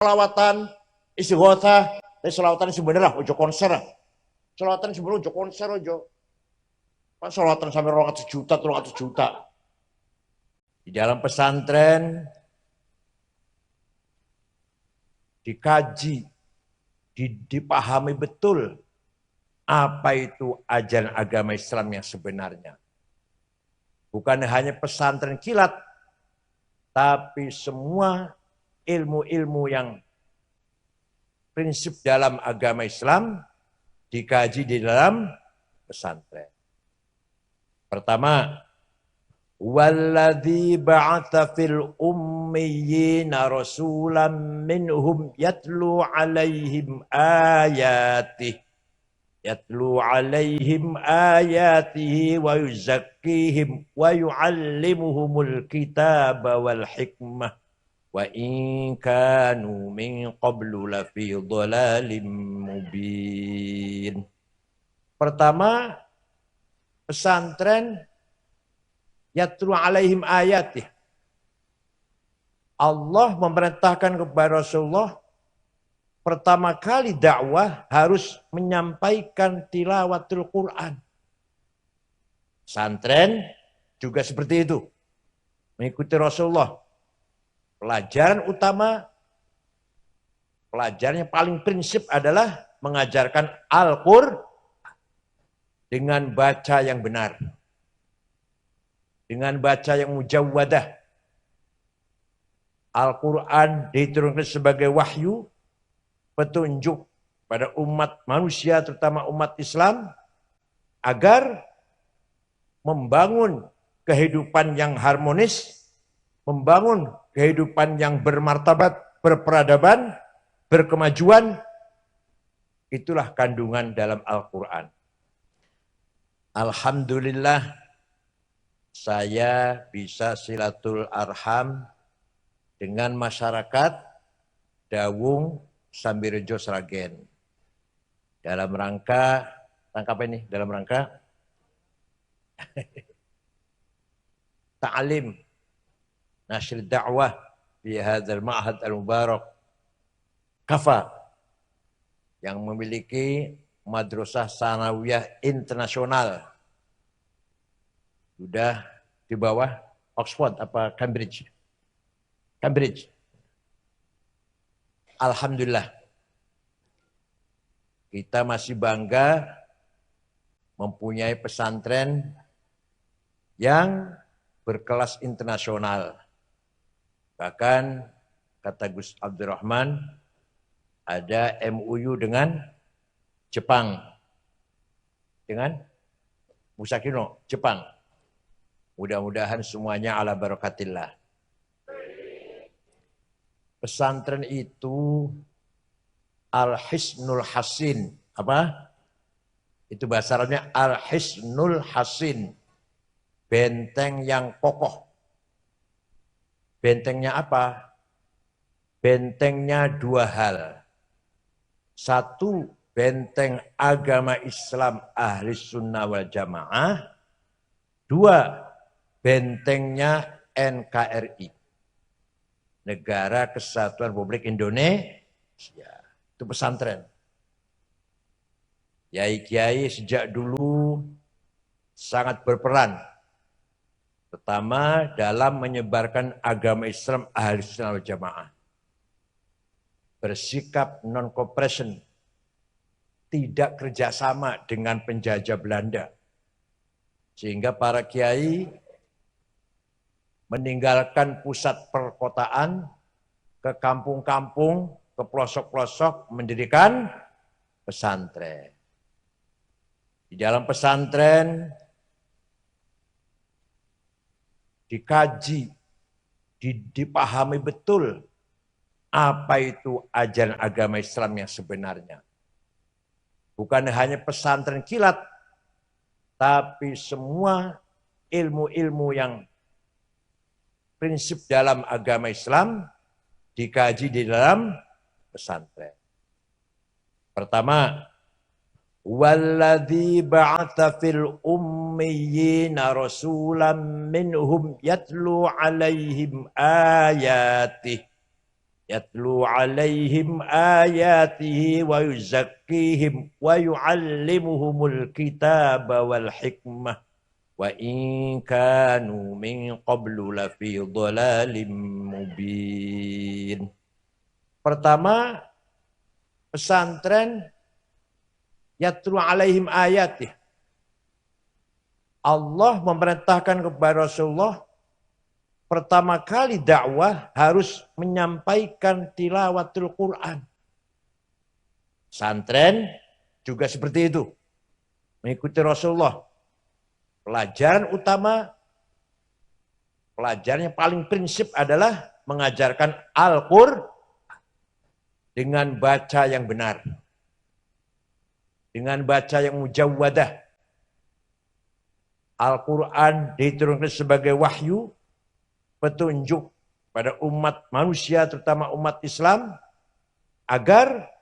selawatan istighotsah, selawatan sebenarnya ojo konser. Selawatan sebenarnya ojo konser ojo. Pas selawatan sampai 200 juta, 300 juta. Di dalam pesantren dikaji, dipahami betul apa itu ajaran agama Islam yang sebenarnya. Bukan hanya pesantren kilat, tapi semua ilmu-ilmu yang prinsip dalam agama Islam dikaji di dalam pesantren. Pertama, walladzi ba'atsa fil ummiyina rasulan minhum yatlu 'alaihim ayatihi wa yuzakkihim wa yu'allimuhumul kitaba wal hikmah wa in kanu min qablu lafi dhalalin mubin. Pertama, pesantren yatlu alaihim ayatih. Allah memerintahkan kepada Rasulullah pertama kali dakwah harus menyampaikan tilawatul Quran. Pesantren juga seperti itu. Mengikuti Rasulullah. Pelajaran utama, pelajaran yang paling prinsip adalah mengajarkan Al-Qur'an dengan baca yang benar. Dengan baca yang mujawwadah. Al-Quran diturunkan sebagai wahyu, petunjuk pada umat manusia, terutama umat Islam, agar membangun kehidupan yang harmonis, membangun kehidupan yang bermartabat, berperadaban, berkemajuan. Itulah kandungan dalam Al-Quran. Alhamdulillah, saya bisa silatul arham dengan masyarakat Dawung Sambirejo Sragen. Dalam rangka apa ini? Dalam rangka ta'lim nashr da'wah di hadzal ma'had al-mubarak Kafa yang memiliki madrasah sanawiyah internasional. Sudah di bawah Oxford apa Cambridge. Alhamdulillah. Kita masih bangga mempunyai pesantren yang berkelas internasional. Bahkan kata Gus Abdurrahman ada MOU dengan Jepang. Dengan Musakino, Jepang. Mudah-mudahan semuanya ala barakatillah. Pesantren itu Al-Hisnul Hasin. Apa? Itu bahasa Arabnya Al-Hisnul Hasin. Benteng yang kokoh. Bentengnya apa? Bentengnya dua hal. Satu, benteng agama Islam ahli sunnah wal jamaah. Dua, bentengnya NKRI. Negara Kesatuan Republik Indonesia. Itu pesantren. Kiai-kiai sejak dulu sangat berperan. Pertama dalam menyebarkan agama Islam ahli sunnah wal jamaah. Bersikap non-cooperation. Tidak kerjasama dengan penjajah Belanda. Sehingga para kiai meninggalkan pusat perkotaan ke kampung-kampung, ke pelosok-pelosok, mendirikan pesantren. Di dalam pesantren dikaji, dipahami betul apa itu ajaran agama Islam yang sebenarnya. Bukan hanya pesantren kilat, tapi semua ilmu-ilmu yang prinsip dalam agama Islam dikaji di dalam pesantren. Pertama, walladzi ba'atsa fil ummiyina rasulan minhum yatlu 'alaihim ayatihi. yatlu alaihim ayatihi wa yuzakkihim wa yuallimuhumul kitaba wal hikmah wa in kanu min qablu lafi dhalalim mubin. Pertama, pesantren yatlu alaihim ayatih. Allah memerintahkan kepada Rasulullah pertama kali dakwah harus menyampaikan tilawatul Quran. Pesantren juga seperti itu. Mengikuti Rasulullah. Pelajaran utama, pelajaran yang paling prinsip adalah mengajarkan Al-Qur'an dengan baca yang benar. Dengan baca yang mujawwadah. Al-Quran diturunkan sebagai wahyu, petunjuk pada umat manusia, terutama umat Islam, agar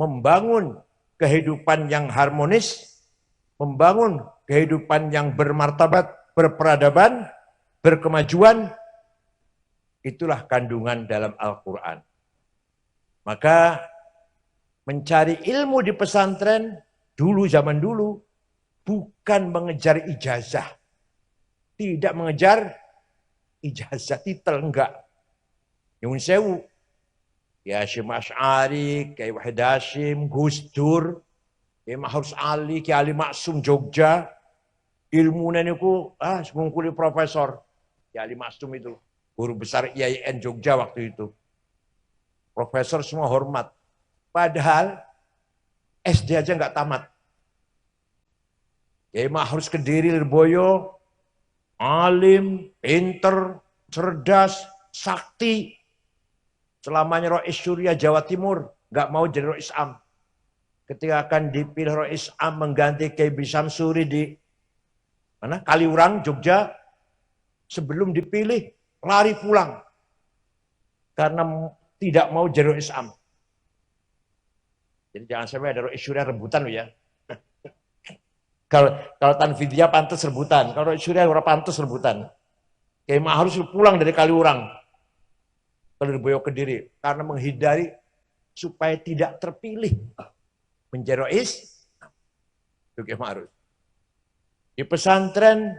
membangun kehidupan yang harmonis, membangun kehidupan yang bermartabat, berperadaban, berkemajuan. Itulah kandungan dalam Al-Quran. Maka mencari ilmu di pesantren dulu, zaman dulu, bukan mengejar ijazah. Tidak mengejar ijazah, titel, enggak. Nyun sewu. Ya Syekh Asy'ari, Kiai Wahid Hasyim, Gus Dur, Kiai Mahrus Ali, Kiai Ali Maksum Jogja. Ilmunya niku ngungkuli profesor. Kiai Ali Maksum itu guru besar IAIN Jogja waktu itu. Profesor semua hormat. Padahal SD aja enggak tamat. Kiai Mahrus Kediri Lirboyo, alim, pinter, cerdas, sakti. Selamanya Rois Surya Jawa Timur, nggak mau jadi Rois Am. Ketika akan dipilih Rois Am mengganti Kiai Samsuri di mana? Kaliurang, Jogja, sebelum dipilih lari pulang karena tidak mau jadi Rois Am. Jadi jangan sampai ada Rois Surya rebutan loh ya. Kalau Tanfidia pantas rebutan, kalau Surya ora pantas rebutan. Kiai harus pulang dari Kaliurang ke Lirboyo Kediri karena menghindari supaya tidak terpilih menjadi Rois. Itu Kiai Ma'ruf. Di pesantren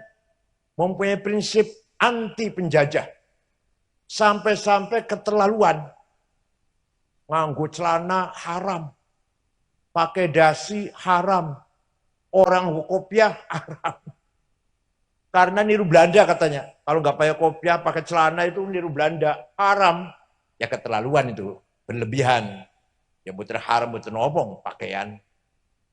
mempunyai prinsip anti penjajah. Sampai-sampai keterlaluan. Nganggo celana haram. Pakai dasi haram. Orang kopiah haram. Karena niru Belanda katanya. Kalau nggak pakai kopiah, pakai celana itu niru Belanda. Haram. Ya keterlaluan itu. Berlebihan. Ya betul haram, betul nobong pakaian.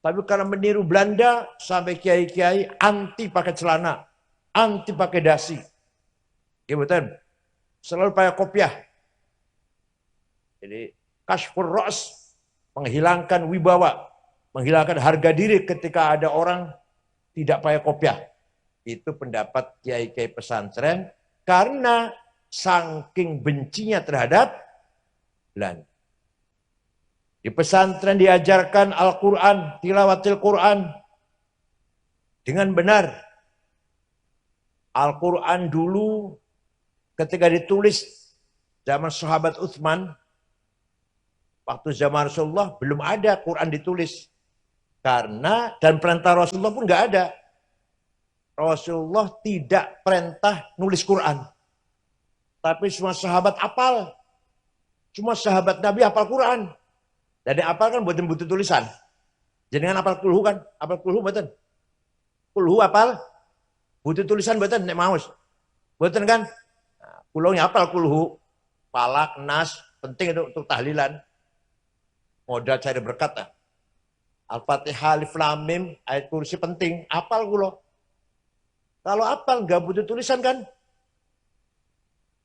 Tapi karena meniru Belanda, sampai kiai-kiai anti pakai celana. Anti pakai dasi. Ya betul. Selalu pakai kopiah. Jadi kashfur ra's. Menghilangkan wibawa. Menghilangkan harga diri ketika ada orang tidak pakai kopiah. Itu pendapat kiai-kiai pesantren karena saking bencinya terhadap Belanda. Di pesantren diajarkan Al-Quran, tilawatil Quran dengan benar. Al-Quran dulu ketika ditulis zaman sahabat Utsman, waktu zaman Rasulullah belum ada Quran ditulis. Karena dan perintah Rasulullah pun nggak ada. Rasulullah tidak perintah nulis Quran. Tapi semua sahabat hafal. Semua sahabat Nabi hafal Quran. Dan hafal kan buatan butuh tulisan. Jadi kan hafal kulhu kan? Hafal kulhu buatan. Kulhu hafal. Butuh tulisan buatan. Nek maus. Buatan kan? Nah, kulhunya hafal kulhu. Palak, nas. Penting itu untuk tahlilan. Modal cari berkat. Al-Fatihah, Alif Lam Mim, ayat kursi penting. Hafal kulo. Kalau hafal nggak butuh tulisan kan?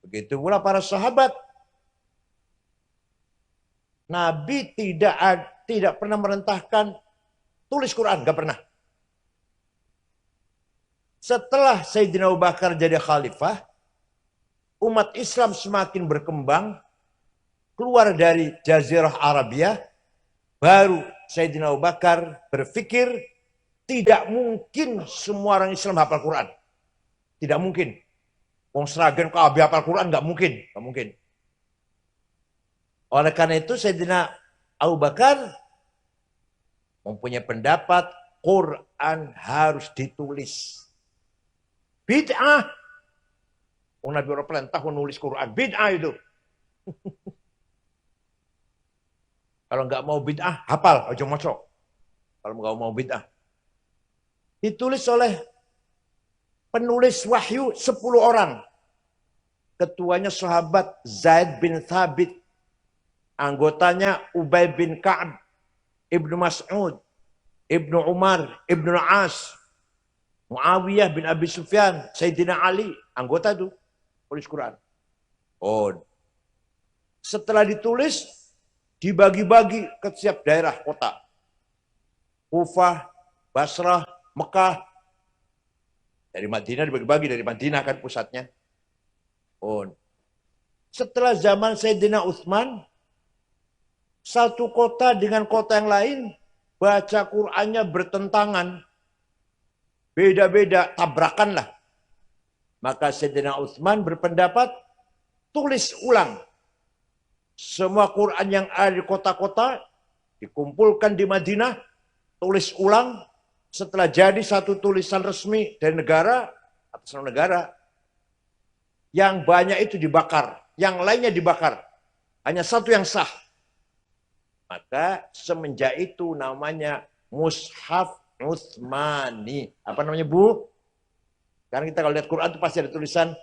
Begitu pula para sahabat. Nabi tidak pernah merintahkan tulis Quran, nggak pernah. Setelah Sayyidina Abu Bakar jadi khalifah, umat Islam semakin berkembang, keluar dari Jazirah Arabia, baru Sayyidina Abu Bakar berpikir tidak mungkin semua orang Islam hafal Quran. Tidak mungkin. Wong Sragen kabeh hafal Quran nggak mungkin, nggak mungkin. Oleh karena itu Sayyidina Abu Bakar mempunyai pendapat Quran harus ditulis. Bid'ah. Nabi orang perintah menulis Quran. Bid'ah itu. Kalau nggak mau bid'ah, hafal. Ojo mosok. Kalau nggak mau bid'ah. Ditulis oleh penulis wahyu 10 orang. Ketuanya sahabat Zaid bin Thabit. Anggotanya Ubay bin Ka'ab. Ibnu Mas'ud, Ibnu Umar, Ibnu As, Muawiyah bin Abi Sufyan, Sayyidina Ali, anggota itu tulis Quran. Oh, setelah ditulis, dibagi-bagi ke setiap daerah kota. Kufah, Basrah, Mekah. Dari Madinah dibagi-bagi, dari Madinah kan pusatnya. Oh, setelah zaman Sayyidina Utsman, satu kota dengan kota yang lain, baca Qur'annya bertentangan. Beda-beda, tabrakan lah. Maka Sayyidina Utsman berpendapat, tulis ulang. Semua Qur'an yang ada di kota-kota, dikumpulkan di Madinah, tulis ulang. Setelah jadi satu tulisan resmi dari negara, atas nama negara, yang banyak itu dibakar. Yang lainnya dibakar. Hanya satu yang sah. Maka semenjak itu namanya Mushaf Utsmani. Apa namanya, Bu? Sekarang kita kalau lihat Quran itu pasti ada tulisan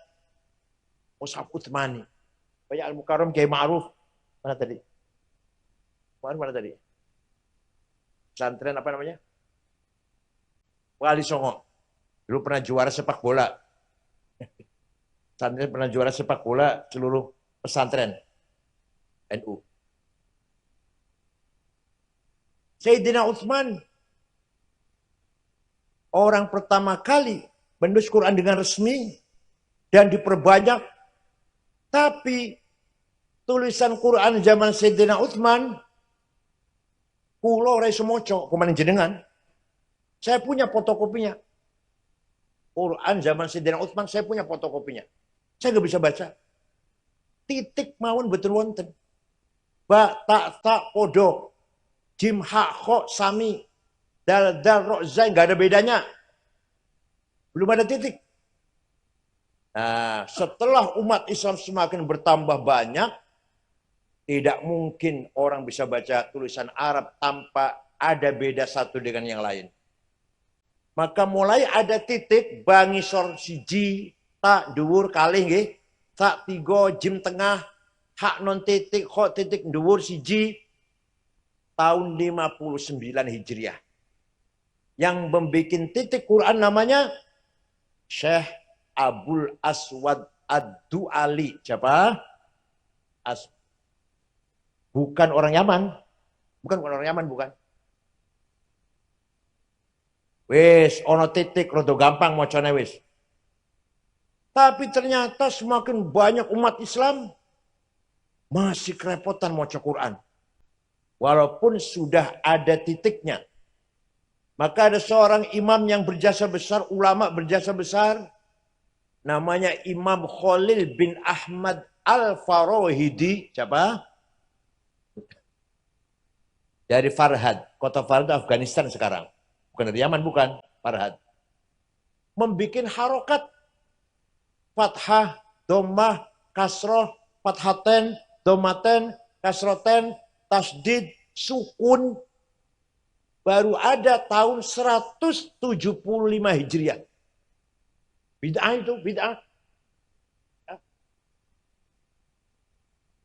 Mushaf Utsmani. Banyak Al-Mukarram, Kiai Ma'ruf. Mana tadi? Mana tadi? Pesantren apa namanya? Wali Songo. Dulu pernah juara sepak bola. Pesantren pernah juara sepak bola seluruh pesantren NU. Sayyidina Utsman orang pertama kali menulis Quran dengan resmi dan diperbanyak. Tapi tulisan Quran zaman Sayyidina Utsman kula ora iso maca, kumaha jenengan. Saya punya fotokopinya. Quran zaman Sayyidina Utsman saya punya fotokopinya. Saya nggak bisa baca. Titik mawon betul wonten. Ba tak podo. Jim ha kho sami dal ro zai nggak ada bedanya. Belum ada titik. Nah, setelah umat Islam semakin bertambah banyak, tidak mungkin orang bisa baca tulisan Arab tanpa ada beda satu dengan yang lain. Maka mulai ada titik bangisor siji tak dhuwur kalih nggih, tak tiga jim tengah hak non titik kho titik dhuwur siji. Tahun 59 Hijriah. Yang membuat titik Quran namanya Syekh Abul Aswad Ad-Du'ali. Siapa? Bukan orang Yaman. Bukan orang Yaman, bukan. Wis, ono titik, rodo gampang mocone wis. Tapi ternyata semakin banyak umat Islam masih kerepotan maca Quran. Walaupun sudah ada titiknya. Maka ada seorang imam yang berjasa besar, ulama berjasa besar. Namanya Imam Khalil bin Ahmad Al-Farahidi. Siapa? Dari Farhad. Kota Farhad, Afghanistan sekarang. Bukan dari Yaman, bukan. Farhad. Membikin harokat. Fathah, Dhammah, Kasroh, Fathaten, Dhammaten, Kasroten, tasdid, sukun, baru ada tahun 175 Hijriah. Bid'ah itu, bid'ah.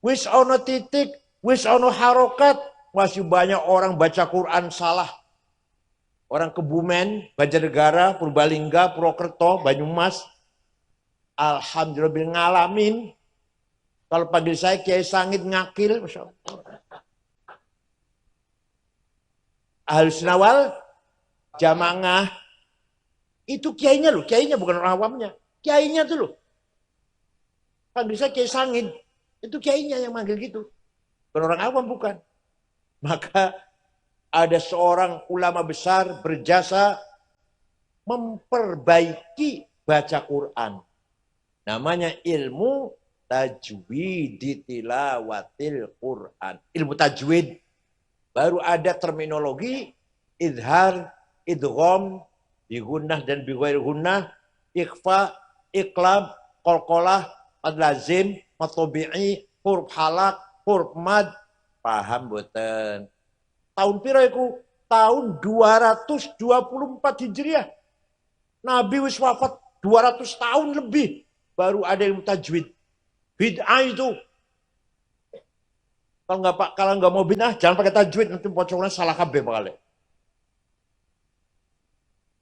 Wis ono titik, wis ono harokat, masih banyak orang baca Quran salah. Orang Kebumen, Banjarnegara, Purbalingga, Purwokerto, Banyumas, alhamdulillah ngalamin. Kalau panggil saya Kiai Sangit ngakil, Masya Allah. Ahlus Nawal, Jamaah, itu kiainya loh, kiainya bukan orang awamnya. Kiainya tuh loh. Panggil saya Kiai Sangit, itu kiainya yang manggil gitu. Bukan orang awam, bukan. Maka ada seorang ulama besar berjasa memperbaiki baca Quran. Namanya ilmu tajwid tilawatil Quran. Ilmu tajwid baru ada terminologi idhar, idgham, bigunnah dan bighairi gunnah, ikhfa, iqlab, qalqalah, mad lazim, mad tabi'i, huruf halak, huruf mad. Paham boten? Tahun pira iku? Tahun 224 Hijriah. Nabi wis wafat 200 tahun lebih baru ada ilmu tajwid. Bid'ah itu. Kalau nggak mau bid'ah jangan pakai tajwid, nanti pocongannya salah kabeh bakal.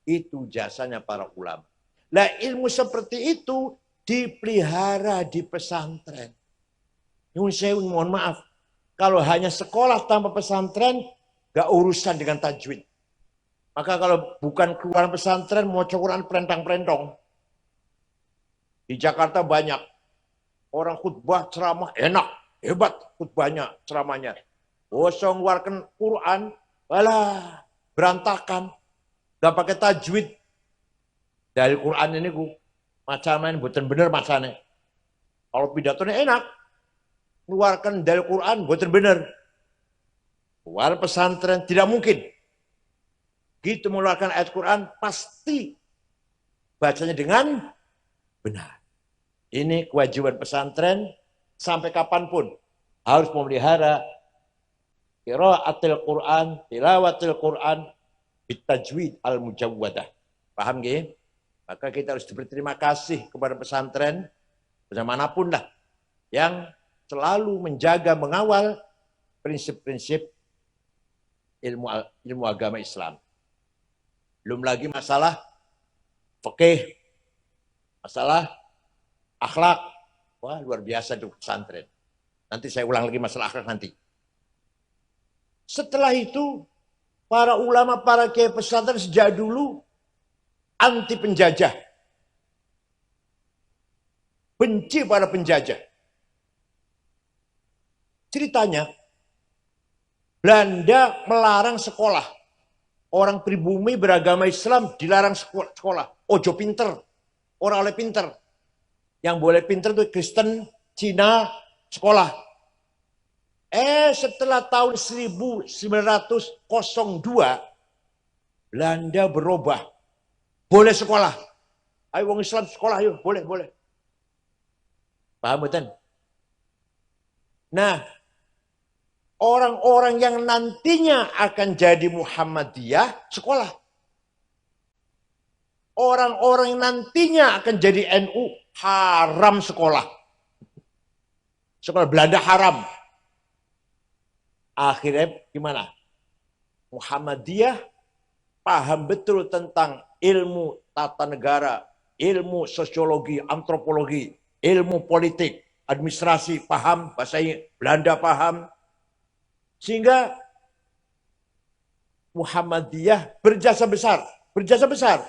Itu jasanya para ulama. Nah, ilmu seperti itu dipelihara di pesantren. Nyuwun sewu, mohon maaf. Kalau hanya sekolah tanpa pesantren, gak urusan dengan tajwid. Maka kalau bukan keluar pesantren, mau Quran perentang-perentong. Di Jakarta banyak. Orang khutbah, ceramah, enak. Hebat khutbahnya, ceramahnya. Bosong ngeluarkan Quran, walah, berantakan. Gak pakai tajwid. Dari Quran ini, macamnya bukan bener macamnya. Kalau pidatonya enak. Keluarkan dari Quran, bukan bener. Keluar pesantren, tidak mungkin. Gitu mengeluarkan ayat Quran, pasti bacanya dengan benar. Ini kewajiban pesantren, sampai kapanpun harus memelihara qiraatil Quran, tilawatil Quran, bitajwid al-mujawwadah. Paham gak? Maka kita harus berterima kasih kepada pesantren, bagaimanapun lah, yang selalu menjaga, mengawal prinsip-prinsip ilmu agama Islam. Belum lagi masalah fikih, masalah akhlak. Wah, luar biasa itu pesantren. Nanti saya ulang lagi masalah akhlak nanti. Setelah itu, para ulama, para kiai pesantren sejak dulu anti penjajah. Benci pada penjajah. Ceritanya, Belanda melarang sekolah. Orang pribumi beragama Islam dilarang sekolah. Ojo pinter. Orang oleh pinter. Yang boleh pinter itu Kristen, Cina, sekolah. Setelah tahun 1902, Belanda berubah. Boleh sekolah. Ayo wong Islam sekolah, yuk. Boleh, boleh. Paham betul? Nah, orang-orang yang nantinya akan jadi Muhammadiyah, sekolah. Orang-orang yang nantinya akan jadi NU, haram sekolah. Sekolah Belanda haram. Akhirnya gimana? Muhammadiyah paham betul tentang ilmu tata negara, ilmu sosiologi, antropologi, ilmu politik, administrasi paham, bahasa Belanda paham. Sehingga Muhammadiyah berjasa besar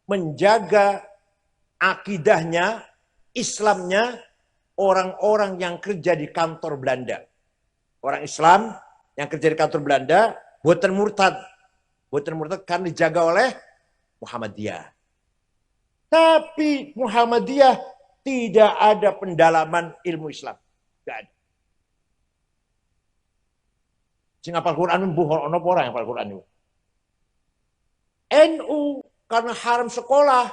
menjaga akidahnya, Islamnya orang-orang yang kerja di kantor Belanda. Orang Islam yang kerja di kantor Belanda buatan murtad kan dijaga oleh Muhammadiyah. Tapi Muhammadiyah tidak ada pendalaman ilmu Islam. Tidak ada. Sing hafal Quran ono orang yang hafal Quran itu. NU karena haram sekolah,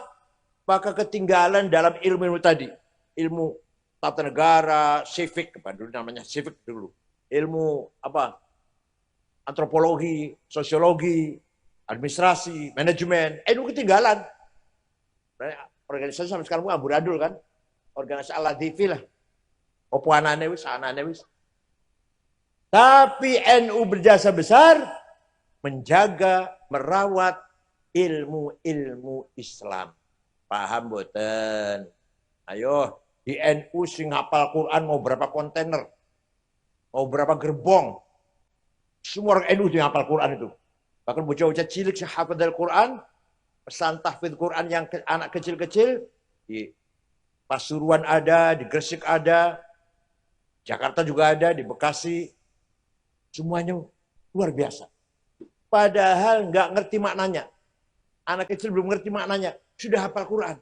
maka ketinggalan dalam ilmu tadi. Ilmu tata negara, civic, apa dulu namanya civic dulu. Ilmu apa? Antropologi, sosiologi, administrasi, manajemen. NU ketinggalan. Organisasi sampai sekarang amburadul kan. Organisasi Al-Latifi lah. Opo anane wis. Tapi NU berjasa besar menjaga, merawat ilmu-ilmu Islam. Paham boten? Ayo, di NU sing hafal Quran mau berapa kontainer? Mau berapa gerbong? Semua orang NU yang hafal Quran itu. Bahkan bocah-bocah cilik yang hafal Quran, pesan tahfidz Quran yang anak kecil-kecil, di Pasuruan ada, di Gresik ada, Jakarta juga ada, di Bekasi. Semuanya luar biasa. Padahal nggak ngerti maknanya. Anak kecil belum ngerti maknanya. Sudah hafal Quran.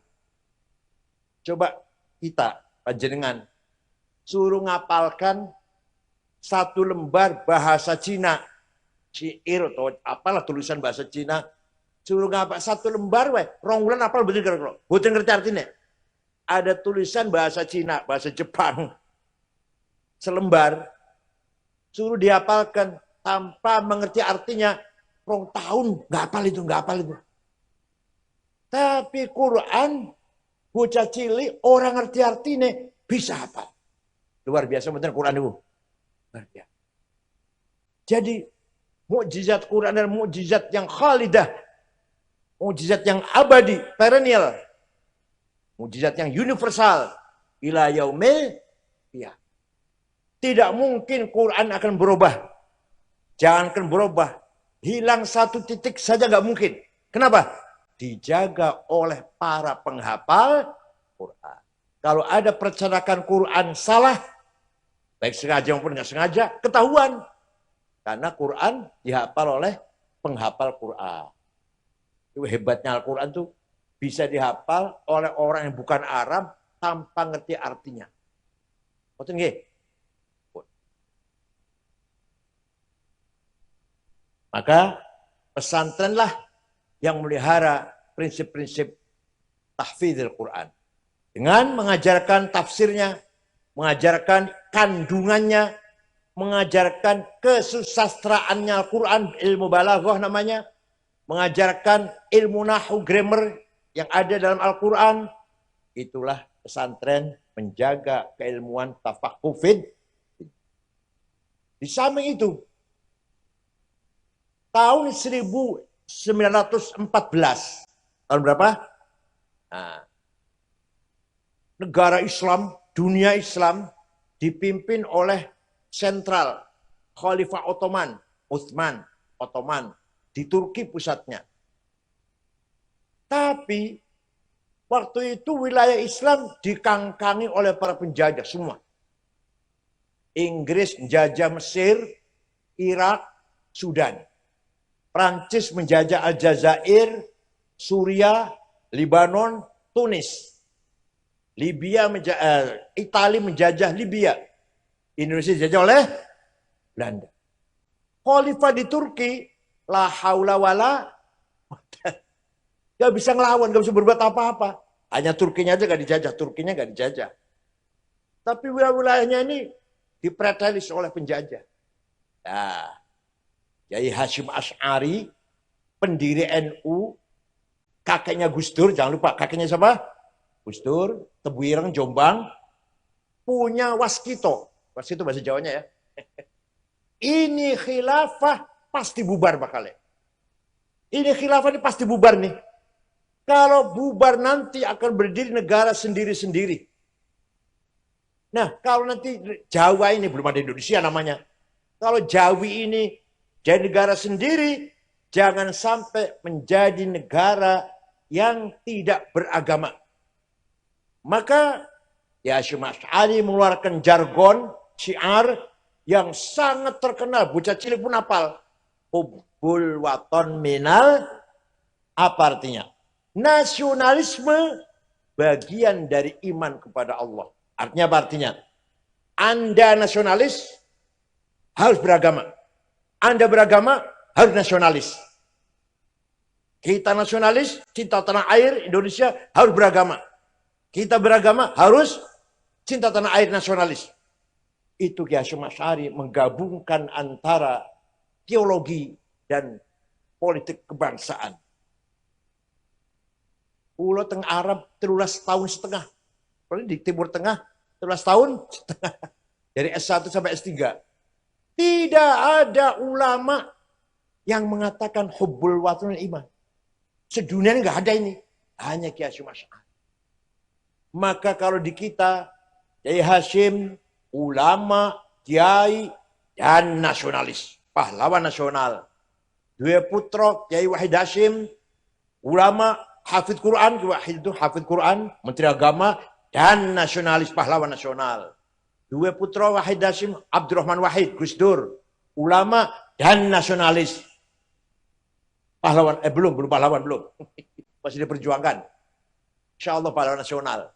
Coba kita, panjenengan, suruh ngapalkan satu lembar bahasa Cina. Syair atau apalah tulisan bahasa Cina. Suruh ngapal satu lembar, rong bulan apal betul kira-kira. Betul ngerti artinya. Ada tulisan bahasa Cina, bahasa Jepang. Selembar. Suruh dihafalkan tanpa mengerti artinya. Rong tahun, nggak hafal itu. Tapi Quran, bocah cilik, orang ngerti artinya, bisa hafal. Luar biasa betul Quran itu. Jadi, mukjizat Quran adalah mukjizat yang khalidah. Mukjizat yang abadi, perennial. Mukjizat yang universal. Ila yaumil qiyamah. Tidak mungkin Quran akan berubah. Jangankan berubah. Hilang satu titik saja nggak mungkin. Kenapa? Dijaga oleh para penghafal Quran. Kalau ada percetakan Quran salah, baik sengaja maupun nggak sengaja, ketahuan. Karena Quran dihafal oleh penghafal Quran. Itu hebatnya Al-Quran tuh bisa dihafal oleh orang yang bukan Arab tanpa ngerti artinya. Betul nggih? Maka pesantrenlah yang melihara prinsip-prinsip tahfidzul Quran. Dengan mengajarkan tafsirnya, mengajarkan kandungannya, mengajarkan kesusastraannya Al-Quran, ilmu balaghah namanya, mengajarkan ilmu nahu grammar yang ada dalam Al-Quran. Itulah pesantren menjaga keilmuan tafaqufid. Di samping itu, tahun 1914, tahun berapa? Nah, negara Islam, dunia Islam dipimpin oleh sentral Khalifah Ottoman, Ottoman di Turki pusatnya. Tapi waktu itu wilayah Islam dikangkangi oleh para penjajah semua. Inggris menjajah Mesir, Irak, Sudan. Prancis menjajah Aljazair, Suriah, Libanon, Tunis. Italia menjajah Libya. Indonesia dijajah oleh Belanda. Khalifah di Turki, la haula wala, gak bisa ngelawan, gak bisa berbuat apa-apa. Hanya Turkinya aja gak dijajah, Turkinya gak dijajah. Tapi wilayah-wilayahnya ini dipretelis oleh penjajah. Nah, Kiai Hasyim Asy'ari, pendiri NU, kakeknya Gus Dur, jangan lupa kakeknya siapa? Gus Dur, Tebuireng, Jombang, punya waskito. Waskito bahasa Jawanya ya. Ini khilafah pasti bubar bakalnya. Ini khilafah ini pasti bubar nih. Kalau bubar nanti akan berdiri negara sendiri-sendiri. Nah, kalau nanti Jawa ini, belum ada Indonesia namanya. Kalau Jawi ini jadi negara sendiri, jangan sampai menjadi negara yang tidak beragama. Maka ya Hasyim Asy'ari mengeluarkan jargon, syiar yang sangat terkenal. Bocah cilik pun hafal. Hubbul waton minal, apa artinya? Nasionalisme bagian dari iman kepada Allah. Artinya apa artinya? Anda nasionalis harus beragama. Anda beragama harus nasionalis. Kita nasionalis, cinta tanah air Indonesia harus beragama. Kita beragama harus cinta tanah air nasionalis. Itu Kiai Hasyim Asy'ari menggabungkan antara teologi dan politik kebangsaan. Pulau Tengah Arab 13 tahun setengah. Kalau di Timur Tengah 13 tahun setengah. Dari S1 sampai S3. Tidak ada ulama yang mengatakan hubbul waton iman. Sedunia ini nggak ada ini. Hanya Kiai Hasyim Asy'ari. Maka kalau di kita, Kiai Hasyim, ulama, kiai, dan nasionalis. Pahlawan nasional. Dua putra, Kiai Wahid Hasyim, ulama, hafidz Quran, hafidz Quran, menteri agama, dan nasionalis, pahlawan nasional. Dua putra Wahid Hasyim, Abdurrahman Wahid, Gus Dur, ulama dan nasionalis. Pahlawan, belum pahlawan, belum. Masih diperjuangkan. Insya Allah pahlawan nasional.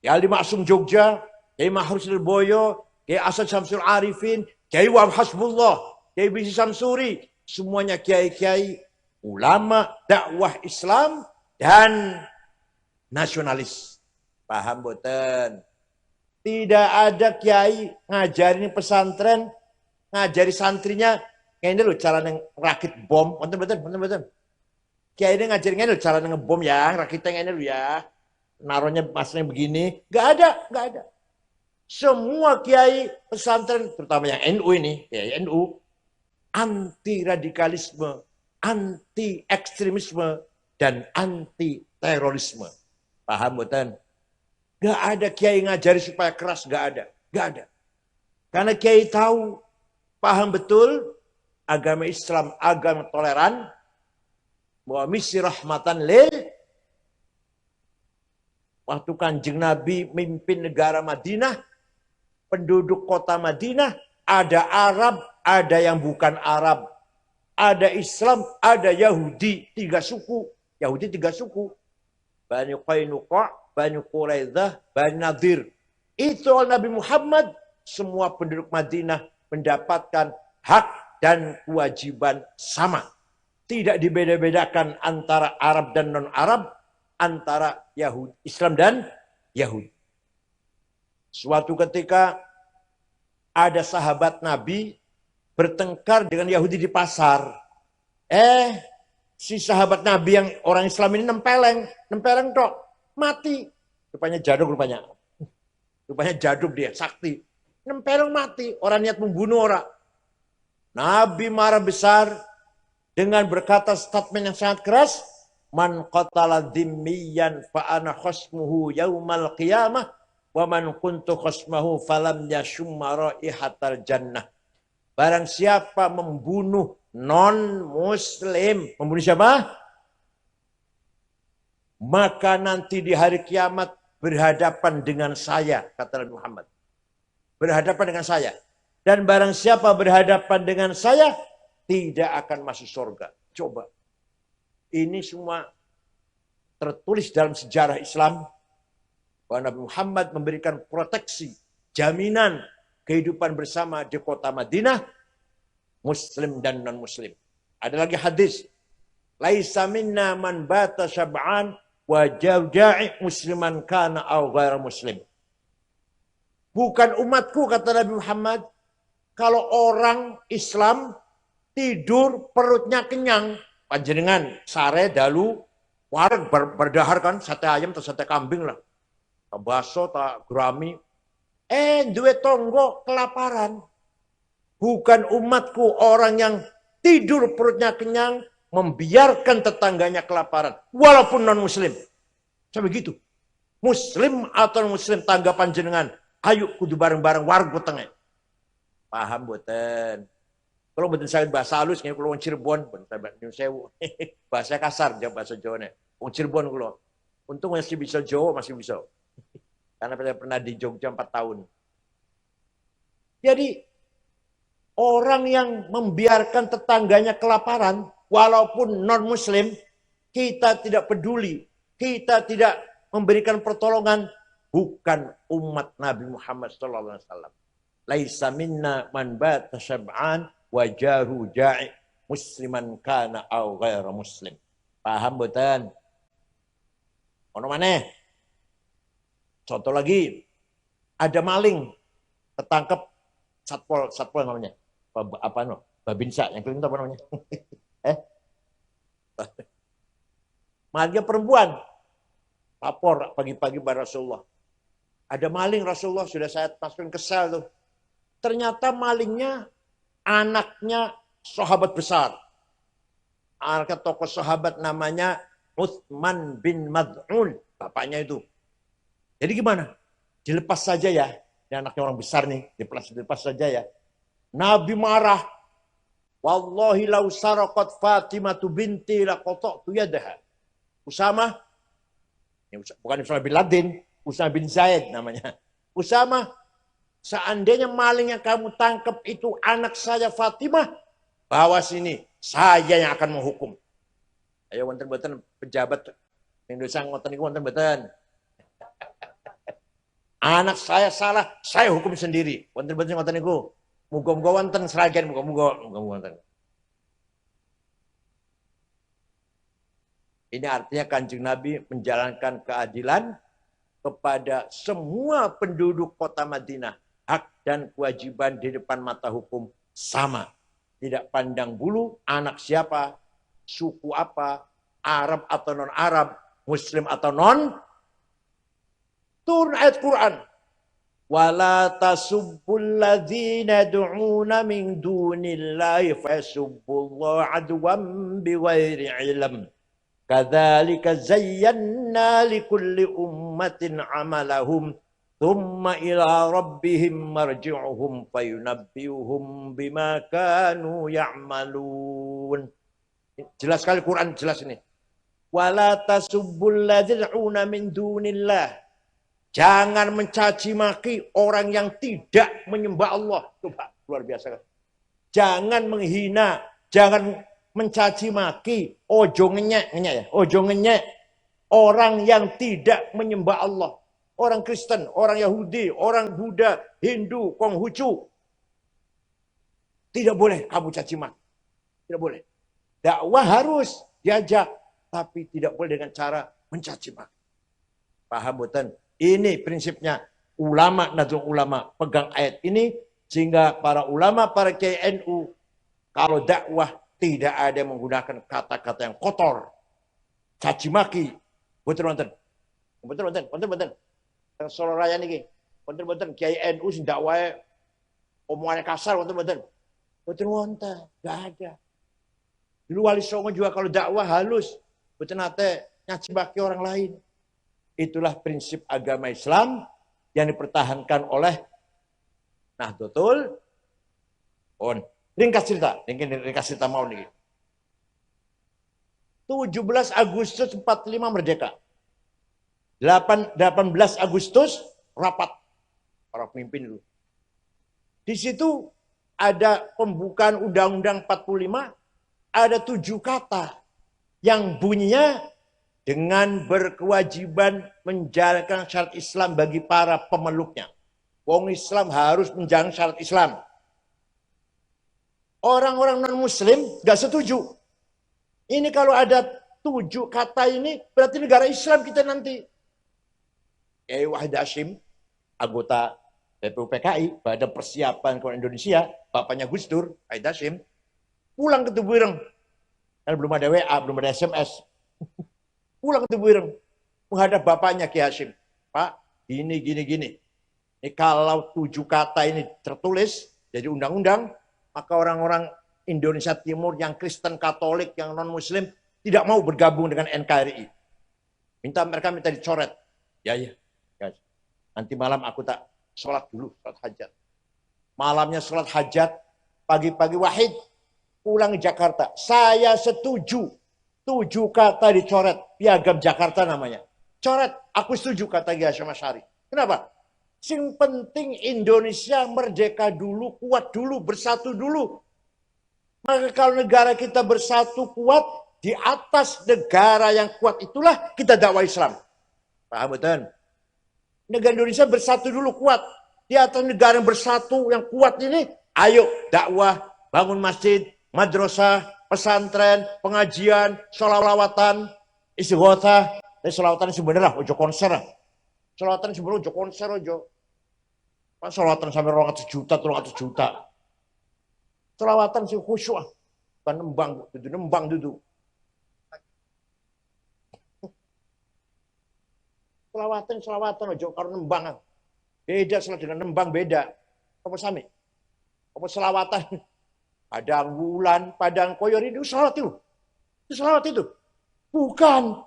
Ya di Maksum Jogja, Kiai Mahrusul Boyo, Kiai Asad Syamsul Arifin, Kiai Wahab Hasbullah, Kiai Bisi Samsuri, semuanya kiai-kiai, ulama, dakwah Islam, dan nasionalis. Paham boten? Tidak ada kiai ngajarin pesantren, ngajari santrinya, ini loh cara ngerakit bom, boten. Kiai ini ngajarin ini loh cara ngebom ya, rakitnya ini loh ya, naruhnya masnya begini, nggak ada. Semua kiai pesantren, terutama yang NU ini, kiai NU, anti radikalisme, anti ekstremisme, dan anti terorisme. Paham boten? Gak ada kiai ngajari supaya keras, gak ada. Karena kiai tahu, paham betul, agama Islam, agama toleran, bahwa misi rahmatan lil, waktu Kanjeng Nabi mimpin negara Madinah, penduduk kota Madinah, ada Arab, ada yang bukan Arab, ada Islam, ada Yahudi, 3 suku. Yahudi 3 suku. Bani Qainuqa', Bani Quraidah, Bani Nadir. Itu Nabi Muhammad, semua penduduk Madinah mendapatkan hak dan kewajiban sama. Tidak dibeda-bedakan antara Arab dan non-Arab, antara Yahudi, Islam dan Yahudi. Suatu ketika ada sahabat Nabi bertengkar dengan Yahudi di pasar. Si sahabat Nabi yang orang Islam ini nempeleng tok, mati. Rupanya jaduk dia, sakti. Nempeleng mati, orang niat membunuh orang. Nabi marah besar dengan berkata statement yang sangat keras, man qatala dhimmiyan fa ana khasmuhu yaumal qiyamah wa man kuntu khasmahu falam yashumma raihatal jannah. Barang siapa membunuh non-muslim, membunuh siapa? Maka nanti di hari kiamat berhadapan dengan saya, kata Nabi Muhammad. Berhadapan dengan saya. Dan barang siapa berhadapan dengan saya, tidak akan masuk surga. Coba. Ini semua tertulis dalam sejarah Islam. Bahwa Nabi Muhammad memberikan proteksi, jaminan kehidupan bersama di kota Madinah, Muslim dan non-Muslim. Ada lagi hadis. Laisa minna man bata syab'an wa jawja'i musliman kana aw ghaira muslim. Bukan umatku, kata Nabi Muhammad, kalau orang Islam tidur perutnya kenyang, panjenengan sare dalu wareg berdahar kan, sate ayam atau sate kambing lah. Tak baso, tak gurami. Duwe tonggo kelaparan. Bukan umatku orang yang tidur perutnya kenyang, membiarkan tetangganya kelaparan. Walaupun non-muslim. Sampai gitu. Muslim atau non-muslim, tangga panjenengan. Ayo kudu bareng-bareng warga tengah. Paham boten? Kalau boten saya bahasa halus, kalau orang Cirebon, bahasa kasar, bahasa Jawa. Orang Cirebon kalau. Untung masih bisa Jawa, masih bisa. Karena saya pernah di Jogja 4 tahun. Jadi, orang yang membiarkan tetangganya kelaparan, walaupun non-muslim, kita tidak peduli. Kita tidak memberikan pertolongan. Bukan umat Nabi Muhammad SAW. Laisa minna man bata syab'an wa jaru ja'i musliman kana au ghaira muslim. Paham betul? Ono maneh? Contoh lagi. Ada maling. Ketangkep satpol namanya. Apa no? Babinsa yang kelima apa namanya? Malingnya perempuan. Lapor pagi-pagi pada Rasulullah. Ada maling, Rasulullah, sudah saya masukin ke sel tuh. Ternyata malingnya anaknya sahabat besar. Anaknya tokoh sahabat namanya Utsman bin Mad'un. Bapaknya itu. Jadi gimana? Dilepas saja ya. Ini anaknya orang besar nih. Dilepas saja ya. Nabi marah. Wallahi lau saraqat Fatimatu binti laqata'tu yadaha. Usama. Bukan Usama bin Laden. Usama bin Zaid namanya. Usama, seandainya maling yang kamu tangkap itu anak saya Fatimah, bawa sini, saya yang akan menghukum. Ayo wonten-wonten pejabat Indonesia ngoten niku wonten mboten. Anak saya salah, saya hukum sendiri. Wonten-wonten ngoten niku. Muga-muga wonten seragen, muga-muga wonten. Ini artinya Kanjeng Nabi menjalankan keadilan kepada semua penduduk kota Madinah. Hak dan kewajiban di depan mata hukum sama. Tidak pandang bulu, anak siapa, suku apa, Arab atau non-Arab, Muslim atau non. Turun ayat Quran. Wala tasubbul ladzina du'una min dunillahi fasubbullaha adwan bighairi ilm. Kadzalika zayyana likulli ummatin amalahum thumma ila rabbihim marji'uhum fayunabbi'uhum bima kanu ya'malun. Jelas sekali Quran, jelas ini. Wala tasubbul ladzina min dunillah. Jangan mencaci maki orang yang tidak menyembah Allah. Coba, luar biasa. Jangan menghina, jangan mencaci maki, ojo ngenyek ya, ojo ngenyek orang yang tidak menyembah Allah. Orang Kristen, orang Yahudi, orang Buddha, Hindu, Konghucu. Tidak boleh kamu caci maki. Tidak boleh. Dakwah harus diajak, tapi tidak boleh dengan cara mencaci maki. Paham betul? Ini prinsipnya ulama Nahdlatul Ulama pegang ayat ini sehingga para ulama, para kiai NU kalau dakwah tidak ada yang menggunakan kata-kata yang kotor, caci maki. Betul. Solo Raya niki, betul kiai NU sing dakwahe omongane kasar, betul. Enggak ada. Dulu Wali Songo juga kalau dakwah halus, betul nate nyaci maki orang lain. Itulah prinsip agama Islam yang dipertahankan oleh Nahdlatul Ulama. Ringkas cerita mau nih. 17 Agustus 45 merdeka. 18 Agustus rapat para pemimpin dulu. Di situ ada pembukaan Undang-Undang 45, ada 7 kata yang bunyinya dengan berkewajiban menjalankan syariat Islam bagi para pemeluknya. Wong Islam harus menjalankan syariat Islam. Orang-orang non-Muslim gak setuju. Ini kalau ada 7 kata ini, berarti negara Islam kita nanti. Wahid Hashim, anggota BPUPKI, pada persiapan ke Indonesia, bapaknya Gus Dur, Wahid Hashim, pulang ke Tebuireng. Karena belum ada WA, belum ada SMS. Pulang ke Tebuireng menghadap bapaknya Ki Hashim. Pak, gini. Ini kalau 7 kata ini tertulis jadi undang-undang, maka orang-orang Indonesia Timur yang Kristen, Katolik, yang non-Muslim tidak mau bergabung dengan NKRI. Mereka minta dicoret. Ya. Nanti malam aku tak sholat dulu, sholat hajat. Malamnya sholat hajat, pagi-pagi Wahid pulang ke Jakarta. Saya setuju. 7 kata dicoret, piagam Jakarta namanya. Coret, aku setuju kata Kiai Hasyim Asy'ari. Kenapa? Sing penting Indonesia merdeka dulu, kuat dulu, bersatu dulu. Maka kalau negara kita bersatu kuat, di atas negara yang kuat itulah kita dakwah Islam. Paham betul? Negara Indonesia bersatu dulu kuat. Di atas negara yang bersatu, yang kuat ini, ayo dakwah, bangun masjid, madrasah, pesantren, pengajian, sholawatan, istighothah. Sholawatan sebenarnya ojo konser. Sholawatan sebenarnya ojo konser ojo. Pas sholawatan sampai 200 juta, 300 juta. Sholawatan sih khusyuk. Kan nembang duduk. Sholawatan ojo karo nembang. Beda salah dengan nembang beda. Apa sami? Apa sholawatan? Padang bulan, padang koyor itu salawat itu. Itu salawat itu. Bukan.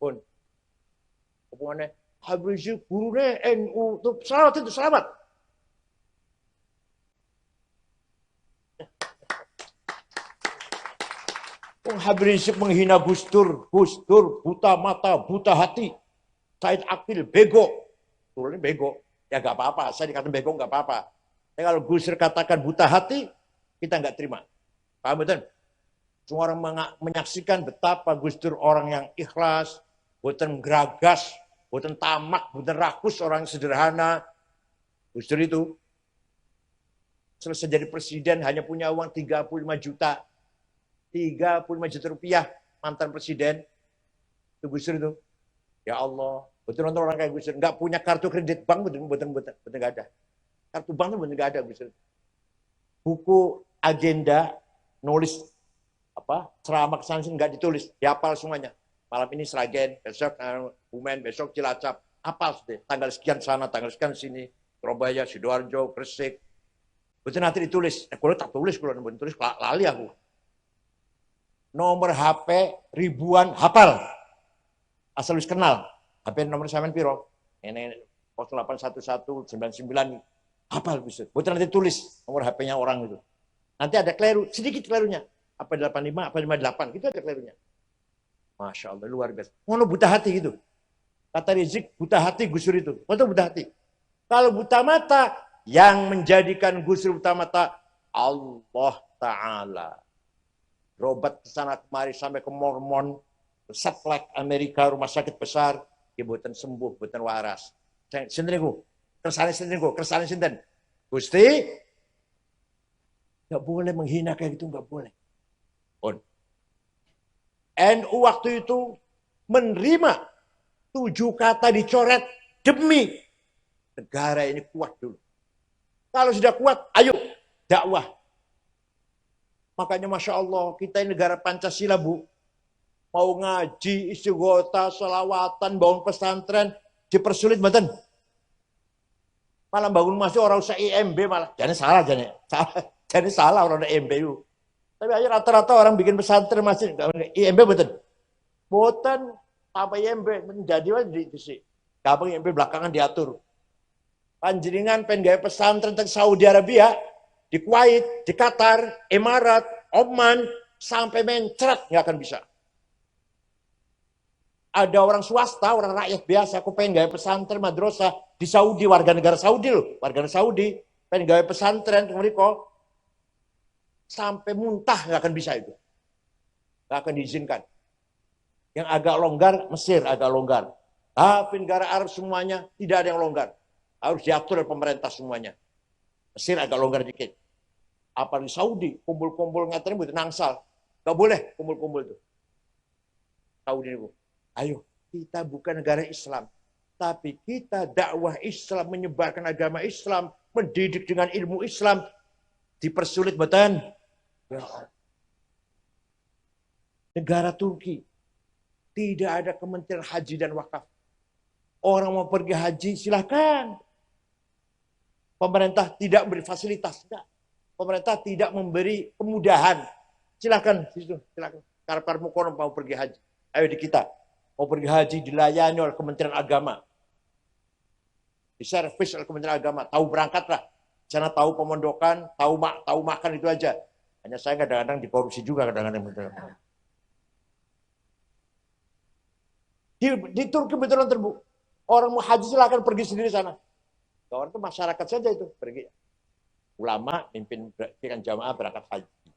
Pun. Hubungannya habis gurunya NU itu salawat itu salawat. Habis menghina Gus Dur buta mata, buta hati. Said Akil bego. Turunnya bego. Ya gak apa-apa, saya dikatakan bego gak apa-apa. Tapi kalau Gus Dur katakan buta hati, kita gak terima. Paham betul? Semua orang menyaksikan betapa Gus Dur orang yang ikhlas, boten geragas, boten tamak, boten rakus, orang sederhana. Gus Dur itu selesai jadi presiden hanya punya uang 35 juta. 35 juta rupiah mantan presiden. Itu Gus Dur itu. Ya Allah, betul nonton orang kayak Gus Dur. Nggak punya kartu kredit bank, betul nggak ada. Kartu bank betul nggak ada Gus Dur. Buku agenda nulis ceramah kesana nggak ditulis, dihafal semuanya. Malam ini Sragen, besok Bumen, besok Cilacap, hafal sudah. Tanggal sekian sana, tanggal sekian sini, Surabaya, Sidoarjo, Gresik. Betul nanti ditulis. Kalau tak tulis, kalau tulis lali aku. Nomor HP ribuan hafal. Asal wis kenal. HP nomor sampean piro? Ini 081199 hafal bisa. Betul nanti tulis nomor HP-nya orang itu. Nanti ada keliru, sedikit kelirunya. Apa 85, apa 58, itu ada kelirunya. Masya Allah, luar biasa. Ngono buta hati gitu. Kata Rizik, buta hati Gus Dur itu. Betul buta hati. Kalau buta mata, yang menjadikan Gus Dur buta mata, Allah Ta'ala. Robat kesana kemari sampai ke Mormon, satelit Amerika, rumah sakit besar, ya buatan sembuh, buatan waras. Sinten niku? Kersane sinten niku? Kersane sinten? Gusti, nggak boleh menghina kayak gitu, nggak boleh. NU waktu itu menerima 7 kata dicoret demi negara ini kuat dulu. Kalau sudah kuat, ayo dakwah. Makanya Masya Allah, kita ini negara Pancasila, Bu. Mau ngaji, istighotah, sholawatan, bangun pesantren, dipersulit, betul. Malah bangun masjid orang usah IMB malah. Jadi salah, jadi salah orang IMB itu. Tapi aja rata-rata orang bikin pesantren masjid, IMB betul. Boten, apa IMB, menjadi di sini. Gampang IMB belakangan diatur. Panjenengan pengen gaya pesantren teng Saudi Arabia, di Kuwait, di Qatar, Emirat, Oman, sampai mencret nggak akan bisa. Ada orang swasta, orang rakyat biasa, aku pengen gaya pesantren madrasah di Saudi, warga negara Saudi loh, warga negara Saudi, pengen gaya pesantren mereka sampai muntah nggak akan bisa itu, nggak akan diizinkan. Yang agak longgar, Mesir agak longgar, tapi negara Arab semuanya tidak ada yang longgar, harus diatur oleh pemerintah semuanya. Mesir agak longgar dikit. Apalagi Saudi, kumpul-kumpul ngatain buat nangsal. Gak boleh kumpul-kumpul itu. Saudi itu. Ayo, kita bukan negara Islam. Tapi kita dakwah Islam, menyebarkan agama Islam, mendidik dengan ilmu Islam. Dipersulit, betul. Ya. Negara Turki. Tidak ada Kementerian Haji dan Wakaf. Orang mau pergi haji, silahkan. Pemerintah tidak memberi fasilitas. Enggak. Pemerintah tidak memberi kemudahan. Silakan, silakan. Karena konon mau pergi haji. Ayo di kita. Mau pergi haji dilayani oleh Kementerian Agama. Diservis oleh Kementerian Agama. Tahu berangkatlah. Sana tahu pemondokan, tahu makan itu aja. Hanya saya kadang-kadang dikorupsi juga kadang-kadang. Di Turki betulan terbuk. Orang mau haji silakan pergi sendiri sana. Orang itu masyarakat saja itu pergi. Ulama mimpin jamaah berangkat haji.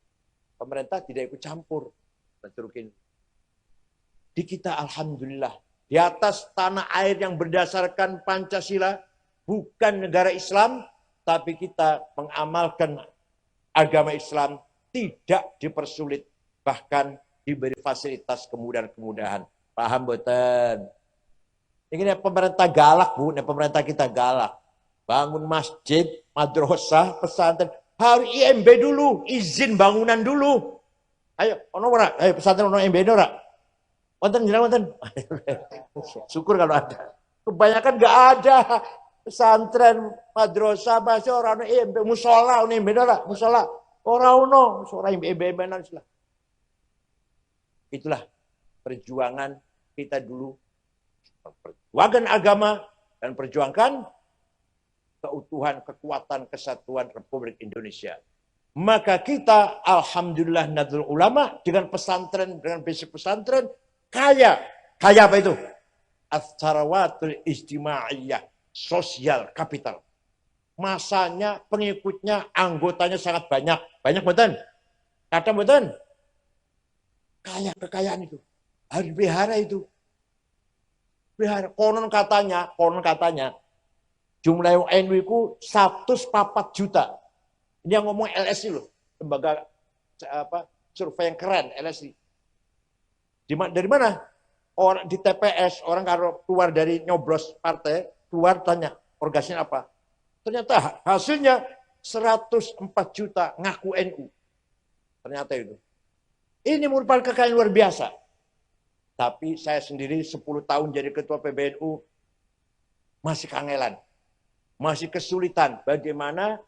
Pemerintah tidak ikut campur. Di kita alhamdulillah. Di atas tanah air yang berdasarkan Pancasila. Bukan negara Islam. Tapi kita mengamalkan agama Islam. Tidak dipersulit. Bahkan diberi fasilitas kemudahan-kemudahan. Paham betul? Ini pemerintah galak, Bu. Ini pemerintah kita galak. Bangun masjid, madrasah, pesantren. Harus IMB dulu. Izin bangunan dulu. Ayo, ono ora? Ayo pesantren ono IMB ora? Wonten jenengan wonten? Syukur kalau ada. Kebanyakan enggak ada. Pesantren, madrasah, masih ora ono IMB, musala ono IMB ora? Musala. Ora ono, ora IMB-IMB-an sila. Itulah perjuangan kita dulu. Perjuangan agama dan perjuangkan keutuhan, kekuatan, kesatuan Republik Indonesia. Maka kita, alhamdulillah Nahdlatul Ulama, dengan pesantren, dengan basic pesantren, kaya. Kaya apa itu? As-sarawatul ijtimaiyah, sosial kapital. Masanya, pengikutnya, anggotanya sangat banyak. Banyak betul? Kata betul? Kaya, kekayaan itu. Harus dipelihara itu. Konon katanya, jumlah NU itu 104 juta. Ini yang ngomong LSI loh, lembaga survei yang keren LSI. Dari mana? Orang di TPS, orang kalau keluar dari nyoblos partai, keluar tanya, orgasnya apa? Ternyata hasilnya 104 juta ngaku NU. Ternyata itu. Ini merupakan kekayaan luar biasa. Tapi saya sendiri 10 tahun jadi ketua PBNU, masih kangelan. Masih kesulitan bagaimana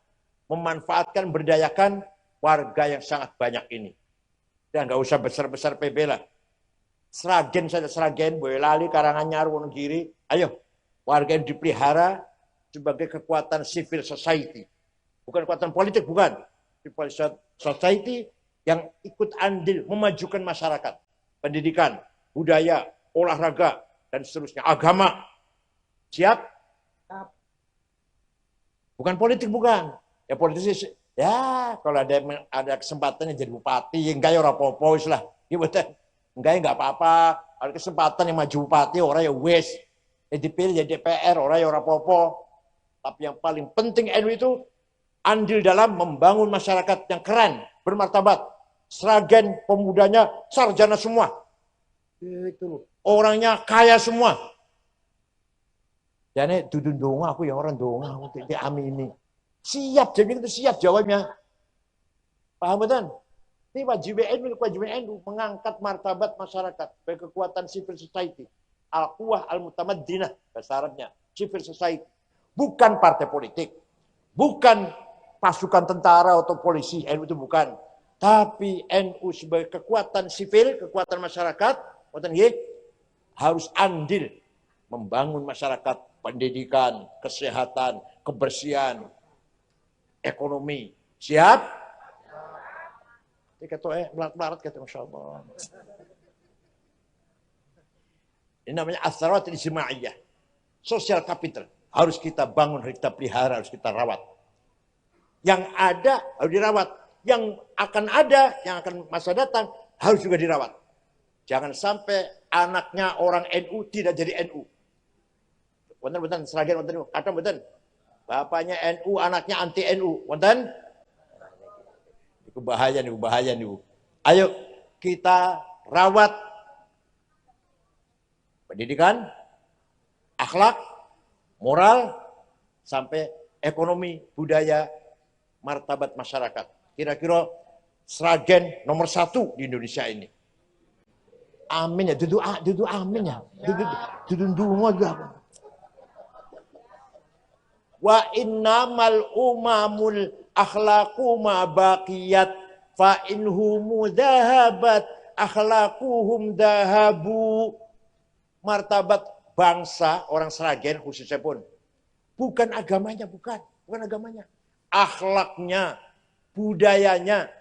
memanfaatkan, berdayakan warga yang sangat banyak ini. Dan nggak usah besar-besar PB lah. Sragen saja, Sragen, Boyolali, Karanganyar, Wonogiri. Ayo, warga yang dipelihara sebagai kekuatan civil society. Bukan kekuatan politik, bukan. Civil society yang ikut andil memajukan masyarakat. Pendidikan, budaya, olahraga, dan seterusnya. Agama. Siap? Bukan politik, bukan. Ya politisi, ya kalau ada kesempatannya jadi bupati, enggak ya orang apa-apa lah. Ya betul. Enggak apa-apa. Ada kesempatan yang maju bupati, orang ya wes. Ya dipilih jadi DPR, orang ya orang apa-apa. Tapi yang paling penting NU itu andil dalam membangun masyarakat yang keren, bermartabat. Sragen pemudanya sarjana semua. Itu orangnya kaya semua. Jadi dudun dong aku ya orang dong aku diamini. Siap jadi itu siap jawabnya. Paham betul? Ini kewajiban NU mengangkat martabat masyarakat sebagai kekuatan civil society. Al-Quwah al-Mutamaddinah bahasa Arabnya, civil society. Bukan partai politik. Bukan pasukan tentara atau polisi, NU itu bukan. Tapi NU sebagai kekuatan sipil, kekuatan masyarakat, harus andil membangun masyarakat, pendidikan, kesehatan, kebersihan, ekonomi. Siap? Ini kata melarat kata Masya Allah. Ini namanya atharat ijtimaiyah. Social capital. Harus kita bangun, harus kita pelihara, harus kita rawat. Yang ada harus dirawat. Yang akan ada, yang akan masa datang harus juga dirawat. Jangan sampai anaknya orang NU tidak jadi NU. Betul, Sragen, kata betul. Bapaknya NU, anaknya anti NU. Betul? Itu bahaya nih. Ayo kita rawat pendidikan, akhlak, moral, sampai ekonomi, budaya, martabat masyarakat. Kira-kira Sragen nomor 1 di Indonesia ini. Amin ya, duduk amin ya. Duduk dungo juga. Wa innamal umamul akhlaqu ma baqiyat fa inhum dahabat akhlaquhum dahabu. Martabat bangsa orang Sragen khususnya pun bukan agamanya, bukan agamanya. Akhlaknya, budayanya.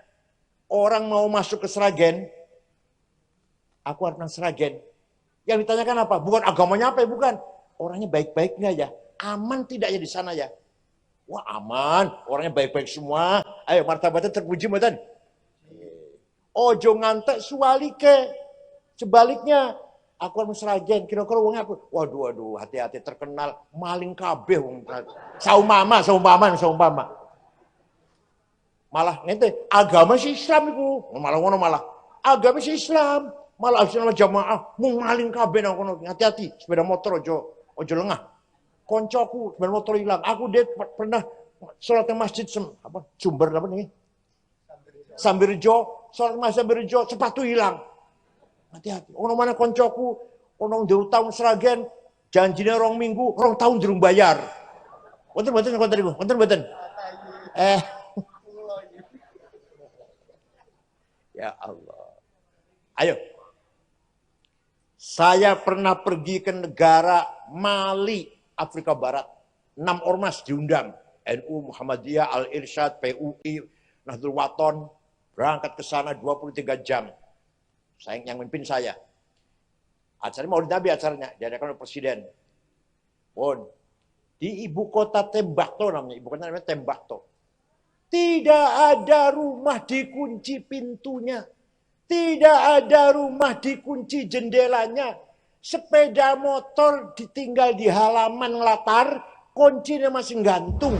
Orang mau masuk ke Sragen, aku orang Sragen. Yang ditanyakan apa? Bukan agamanya apa ya, bukan. Orangnya baik-baik nggak ya? Aman tidak ya di sana ya? Wah aman, orangnya baik-baik semua. Ayo martabatnya terpuji mboten. Ojo ngantek sualike. Sebaliknya, aku orang Sragen, kira-kira wong apa? Waduh, hati-hati terkenal maling kabeh wong. Saumpama. Malah ngente agama si Islam iku. Malah ngono malah. Agama si Islam, malah Ahlussunnah Jamaah mung maling kabeh nang kono. Hati-hati, sepeda motor ojo lengah. Koncoku sepeda motor hilang. Aku pernah sholat di masjid Sumber apa nih? Sambirjo, sholat masjid Sambirjo, sepatu hilang. Hati-hati. Ono mana koncoku, ono di tahun Sragen, janjinya 2 minggu, 2 tahun durung bayar. Wonten. Ya Allah. Ayo. Saya pernah pergi ke negara Mali, Afrika Barat. 6 ormas diundang. NU, Muhammadiyah, Al-Irsyad, PUI, Nahdlatul Wathon. Berangkat ke sana 23 jam. Yang memimpin saya. Acaranya Maulid Nabi acaranya. Diadakan oleh Presiden. Di ibu kota Tembakto namanya. Ibu kota namanya Tembakto. Tidak ada rumah dikunci pintunya. Tidak ada rumah dikunci jendelanya. Sepeda motor ditinggal di halaman latar, kuncinya masih gantung.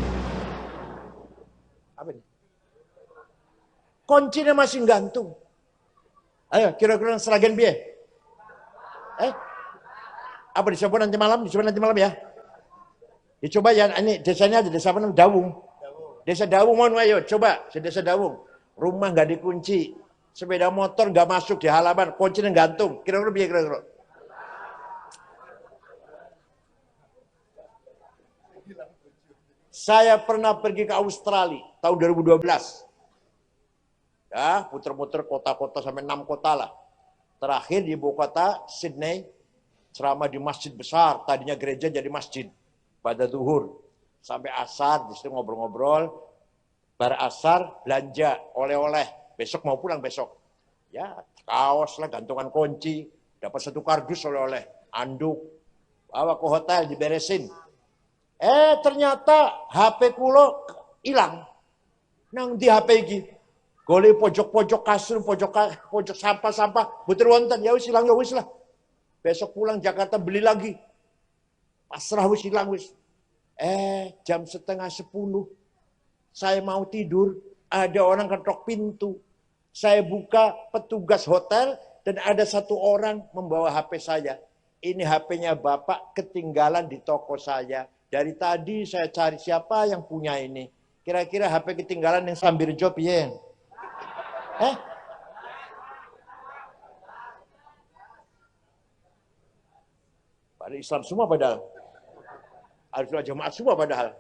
Apa ini? Kuncinya masih gantung. Ayo, kira-kira Sragen piye? Apa dicoba nanti malam? Dicoba nanti malam ya. Dicoba ya, ini desanya ada desa apa namanya? Dawung. Desa Dawung, mohon ayo coba, desa Dawung. Rumah nggak dikunci, sepeda motor nggak masuk di halaman, kuncinya gantung. Kira-kira piye kira-kira? Saya pernah pergi ke Australia tahun 2012. Ya, puter-puter kota-kota sampai 6 kota lah. Terakhir di ibu kota Sydney, ceramah di masjid besar. Tadinya gereja jadi masjid pada zuhur. Sampai asar, di situ ngobrol-ngobrol. Bar asar, belanja, oleh-oleh. Besok mau pulang besok. Ya, kaos lah, gantungan kunci. Dapat 1 kardus oleh-oleh. Anduk. Bawa ke hotel, diberesin. Ternyata HP kulo hilang. Nang di HP iki. Golek pojok-pojok kasur, pojok sampah-sampah, betul wonten ya wis hilang ya wis lah. Besok pulang Jakarta beli lagi. Pasrah wis hilang wis. Jam 9:30 saya mau tidur, ada orang ketok pintu. Saya buka, petugas hotel dan ada 1 orang membawa HP saya. Ini HP-nya Bapak ketinggalan di toko saya. Dari tadi saya cari siapa yang punya ini. Kira-kira HP ketinggalan yang sambil job ya. Pada Islam semua padahal. Ahlussunnah jamaah semua padahal.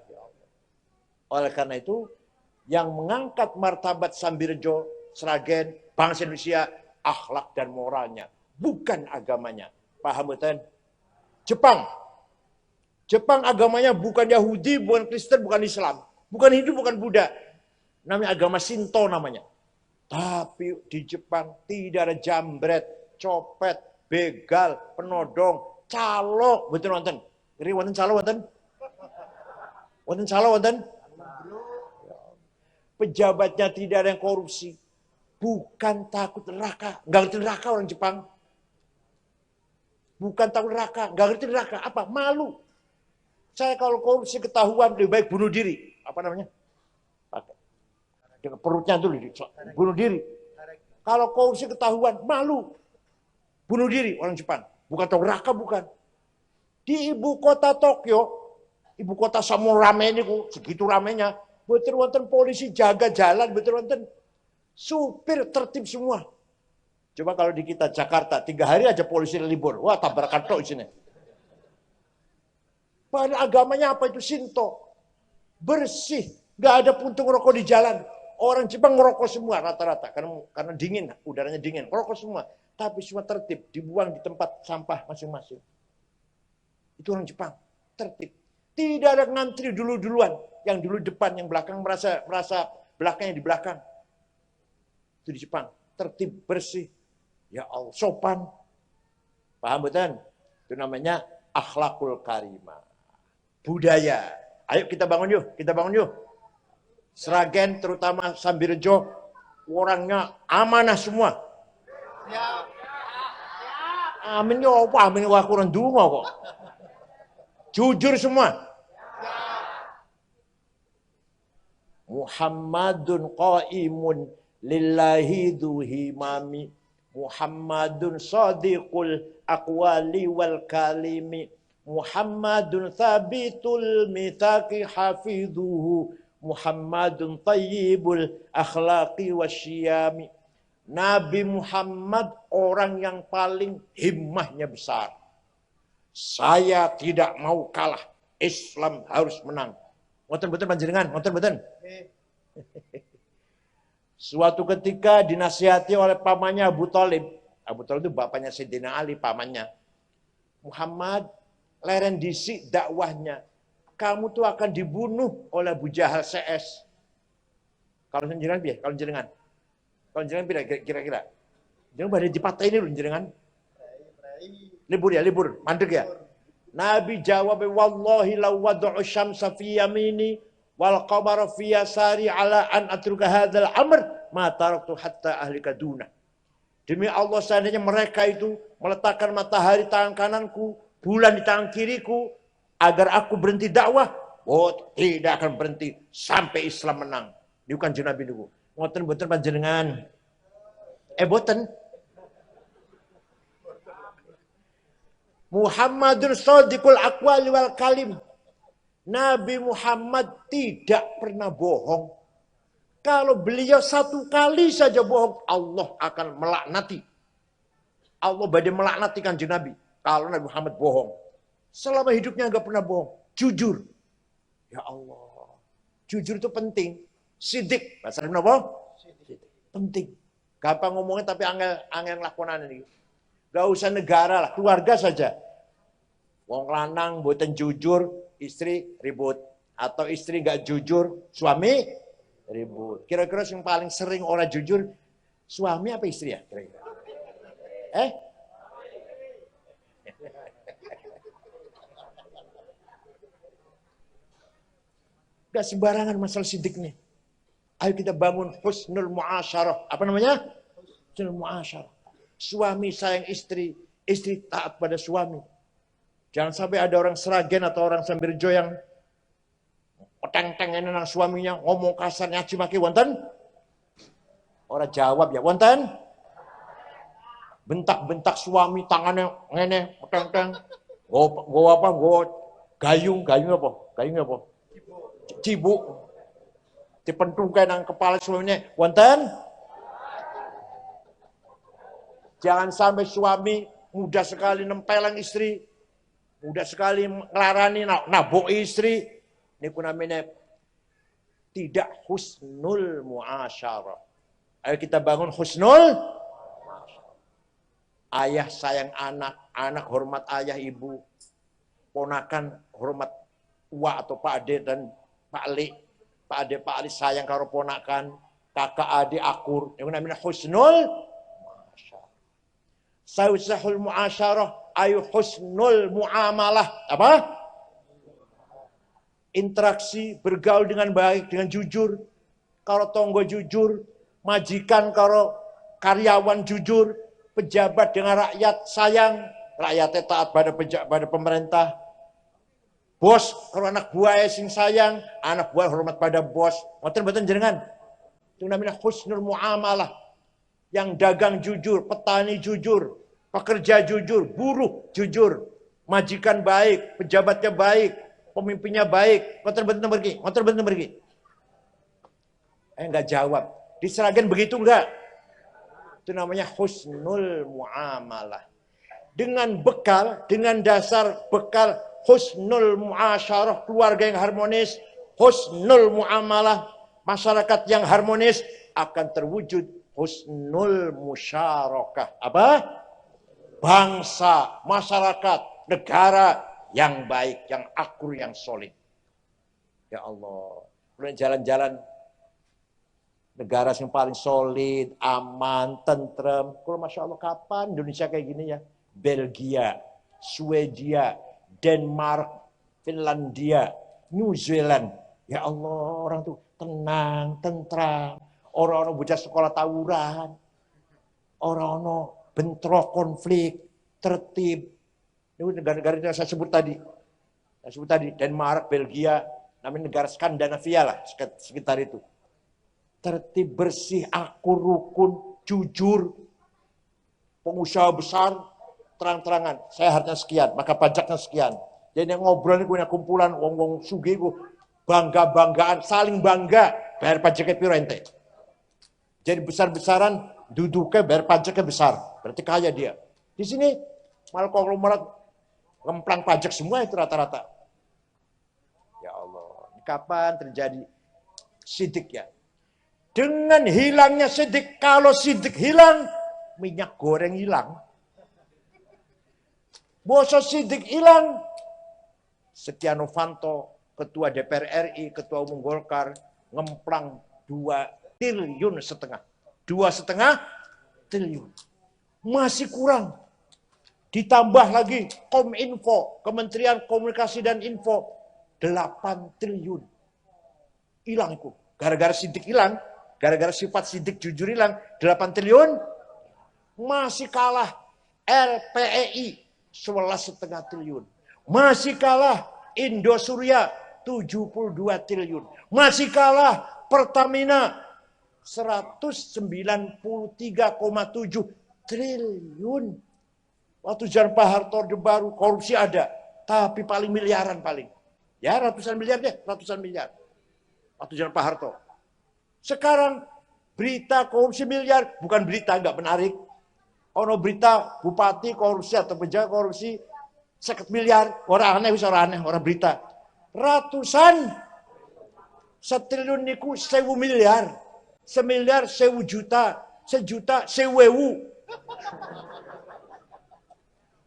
Oleh karena itu, yang mengangkat martabat Sambirejo, Sragen, bangsa Indonesia, akhlak dan moralnya. Bukan agamanya. Paham betul? Jepang agamanya bukan Yahudi, bukan Kristen, bukan Islam. Bukan Hindu, bukan Buddha. Namanya agama Shinto namanya. Tapi di Jepang tidak ada jambret, copet, begal, penodong, calo. Betul wonten? Iri wonten calo wonten? Wonten calo wonten? Pejabatnya tidak ada yang korupsi. Bukan takut neraka. Nggak ngerti neraka orang Jepang. Bukan takut neraka. Nggak ngerti neraka. Apa? Malu. Saya kalau korupsi ketahuan lebih baik bunuh diri. Apa namanya? Dengan perutnya dulu bunuh diri. Kalau korupsi ketahuan malu. Bunuh diri orang Jepang. Bukan tahu neraka bukan. Di ibu kota Tokyo, ibu kota Samu rame ini segitu ramenya. Betul wonten polisi jaga jalan, betul wonten supir tertib semua. Coba kalau di kita Jakarta 3 hari aja polisi libur. Wah, tabrakan tok di sini. Padahal agamanya apa itu Shinto. Bersih. Nggak ada puntung rokok di jalan. Orang Jepang ngerokok semua rata-rata. Karena dingin, udaranya dingin. Ngerokok semua. Tapi semua tertib. Dibuang di tempat sampah masing-masing. Itu orang Jepang. Tertib. Tidak ada ngantri dulu-duluan. Yang dulu depan, yang belakang merasa belakangnya di belakang. Itu di Jepang. Tertib, bersih. Ya Allah, sopan. Paham betul? Itu namanya akhlakul karimah. Budaya. Ayo kita bangun yuk, Sragen terutama Sambirejo orangnya amanah semua. Amin ya apa? Amin wa kurang dungo kok. Jujur semua. Muhammadun qaimun lillahi duhimami. Muhammadun sadiqul aqwali wal kalimi. Muhammadun thabitul mithaqi hafidhuhu. Muhammadun tayyibul akhlaqi wasyiyami. Nabi Muhammad orang yang paling himmahnya besar. Saya tidak mau kalah. Islam harus menang. Ngoten betul panjenengan, ngoten betul. Suatu ketika dinasihati oleh pamannya Abu Thalib. Abu Thalib itu bapaknya Sayyidina Ali, pamannya. Muhammad, leren disik dakwahnya. Kamu tuh akan dibunuh oleh Abu Jahal CS. Kalau jenengan piye? Kalau jenengan kira-kira. Jangan pada dipatahin dulu jenengan. Libur ya, libur, mandek ya. Nabi jawab, wallahi law wad'u syamsa fi yamini wal qamara fi yasari ala an atruka hadzal amr ma taraktu hatta ahlika duna. Demi Allah seandainya mereka itu meletakkan matahari tangan kananku, bulan di tangan kiriku, agar aku berhenti dakwah, oh tidak akan berhenti sampai Islam menang. Ini bukan Nabi dulu. Ngoten-ngoten panjenengan. Boten. Muhammadun shadiqul aqwali wal kalim. Nabi Muhammad tidak pernah bohong. Kalau beliau satu kali saja bohong, Allah akan melaknati. Allah badai melaknati kanjeng Nabi. Kalau Nabi Muhammad bohong. Selama hidupnya nggak pernah bohong. Jujur. Ya Allah. Jujur itu penting. Sidik. Bahasa Arabnya apa? Penting. Gampang ngomongnya tapi angel lakonan ini. Gak usah negara lah. Keluarga saja. Wong lanang boten jujur, istri ribut. Atau istri nggak jujur, suami ribut. Kira-kira yang paling sering orang jujur, suami apa istri ya? Kira-kira. Gak sembarangan masalah sidik nih. Ayo kita bangun husnul muasyarah. Apa namanya? Husnul muasyarah. Suami sayang istri, istri taat pada suami. Jangan sampai ada orang Seragen atau orang Sambirjo yang teng-tengen nang suaminya, ngomong kasar nyaci maki wonten? Orang jawab ya, wonten? Bentak-bentak suami tangannya ngene, teng-teng. Go apa? Go gayung apa? Gayung apa? Cibuk. Dipentungkan nang kepala suaminya, wonten? Jangan sampai suami mudah sekali nempelang istri, mudah sekali ngelarani nabok istri. Ini pun namanya tidak husnul muasyarah. Ayo kita bangun husnul muasyarah. Ayah sayang anak, anak hormat ayah ibu, ponakan hormat tua atau Pak Ade dan Pak Ali. Pak Ade Pak Ali sayang karo ponakan, kakak adik akur. Ini namanya husnul muasyarah. Sausahul muasyarah ayo husnul muamalah. Apa? Interaksi, bergaul dengan baik, dengan jujur. Kalau tonggo jujur, majikan kalau karyawan jujur, pejabat dengan rakyat sayang, rakyatnya taat pada pemerintah. Bos kalau anak buah sing sayang, anak buah hormat pada bos. Ngoten-ngoten jenengan. Itu namanya husnul muamalah. Yang dagang jujur, petani jujur, pekerja jujur, buruh jujur, majikan baik, pejabatnya baik, pemimpinnya baik. Ngoten-ngoten pergi. Enggak jawab. Di Seragen begitu enggak? Itu namanya husnul muamalah. Dengan bekal, dengan dasar bekal husnul muasyarah, keluarga yang harmonis, husnul muamalah, masyarakat yang harmonis, akan terwujud husnul musyarakah. Apa? Bangsa, masyarakat, negara yang baik, yang akur, yang solid. Ya Allah. Kemudian jalan-jalan negara yang paling solid, aman, tentrem. Kalau Masya Allah, kapan Indonesia kayak gini ya? Belgia, Swedia, Denmark, Finlandia, New Zealand. Ya Allah, orang tuh tenang, tentram. Orang-orang bocah sekolah tawuran. Orang-orang bentrok, konflik, tertib. Ini negara-negara yang saya sebut tadi. Denmark, Belgia, namanya negara Skandinavia lah, sekitar itu. Tertib, bersih, akur, rukun, jujur. Pengusaha besar, terang-terangan. Saya hartanya sekian, maka pajaknya sekian. Jadi yang ngobrol ini punya kumpulan wong-wong sugih, bangga-banggaan, saling bangga, bayar pajaknya piro ente. Jadi besar-besaran, duduknya bayar pajaknya besar. Berarti kaya dia. Di sini malah konglomerat ngemplang pajak semua itu rata-rata. Ya Allah, kapan terjadi sidik ya? Dengan hilangnya sidik, kalau sidik hilang, minyak goreng hilang. Boso sidik hilang. Setia Novanto, Ketua DPR RI, Ketua Umum Golkar, ngemplang 2,5 triliun. 2,5 triliun. Masih kurang. Ditambah lagi Kominfo, Kementerian Komunikasi dan Info, 8 triliun. Hilang itu. Gara-gara sidik hilang, gara-gara sifat sidik jujur hilang, 8 triliun. Masih kalah LPEI 11,5 triliun. Masih kalah Indosuria 72 triliun. Masih kalah Pertamina 193,7 triliun. Waktu zaman Pak Harto Orde Baru korupsi ada, tapi paling miliaran paling. Ya ratusan miliar deh, ratusan miliar. Waktu zaman Pak Harto. Sekarang berita korupsi miliar, bukan berita nggak menarik. Ono berita bupati korupsi atau pejabat korupsi 50 miliar, orang aneh, orang berita. Ratusan, setriliun niku 1.000 miliar, semiliar 1.000 juta, sejuta 1.000.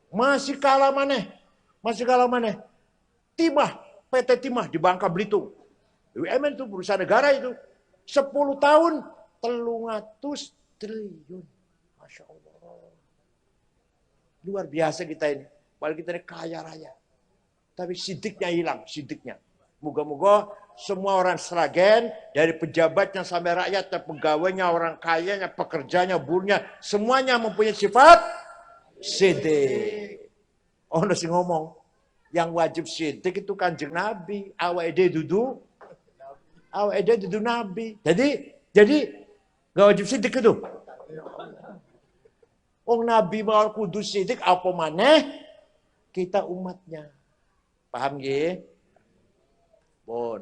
Masih kalah maneh, Timah, PT Timah di Bangka Belitung. BUMN itu perusahaan negara itu 10 tahun 300 triliun. Masya Allah. Luar biasa kita ini. Padahal kita ini kaya raya. Tapi sidiknya hilang, sidiknya. Moga-moga semua orang Sragen, dari pejabatnya sampai rakyatnya, pegawainya, orang kayanya, pekerjanya, buruhnya, semuanya mempunyai sifat sidik. Oh, nasi ngomong, yang wajib sidik itu Kanjeng Nabi. Awake dudu Nabi. Jadi nggak wajib sidik itu. Oh, Nabi mau kudus sidik apa maneh? Kita umatnya. Paham nggih? Bon.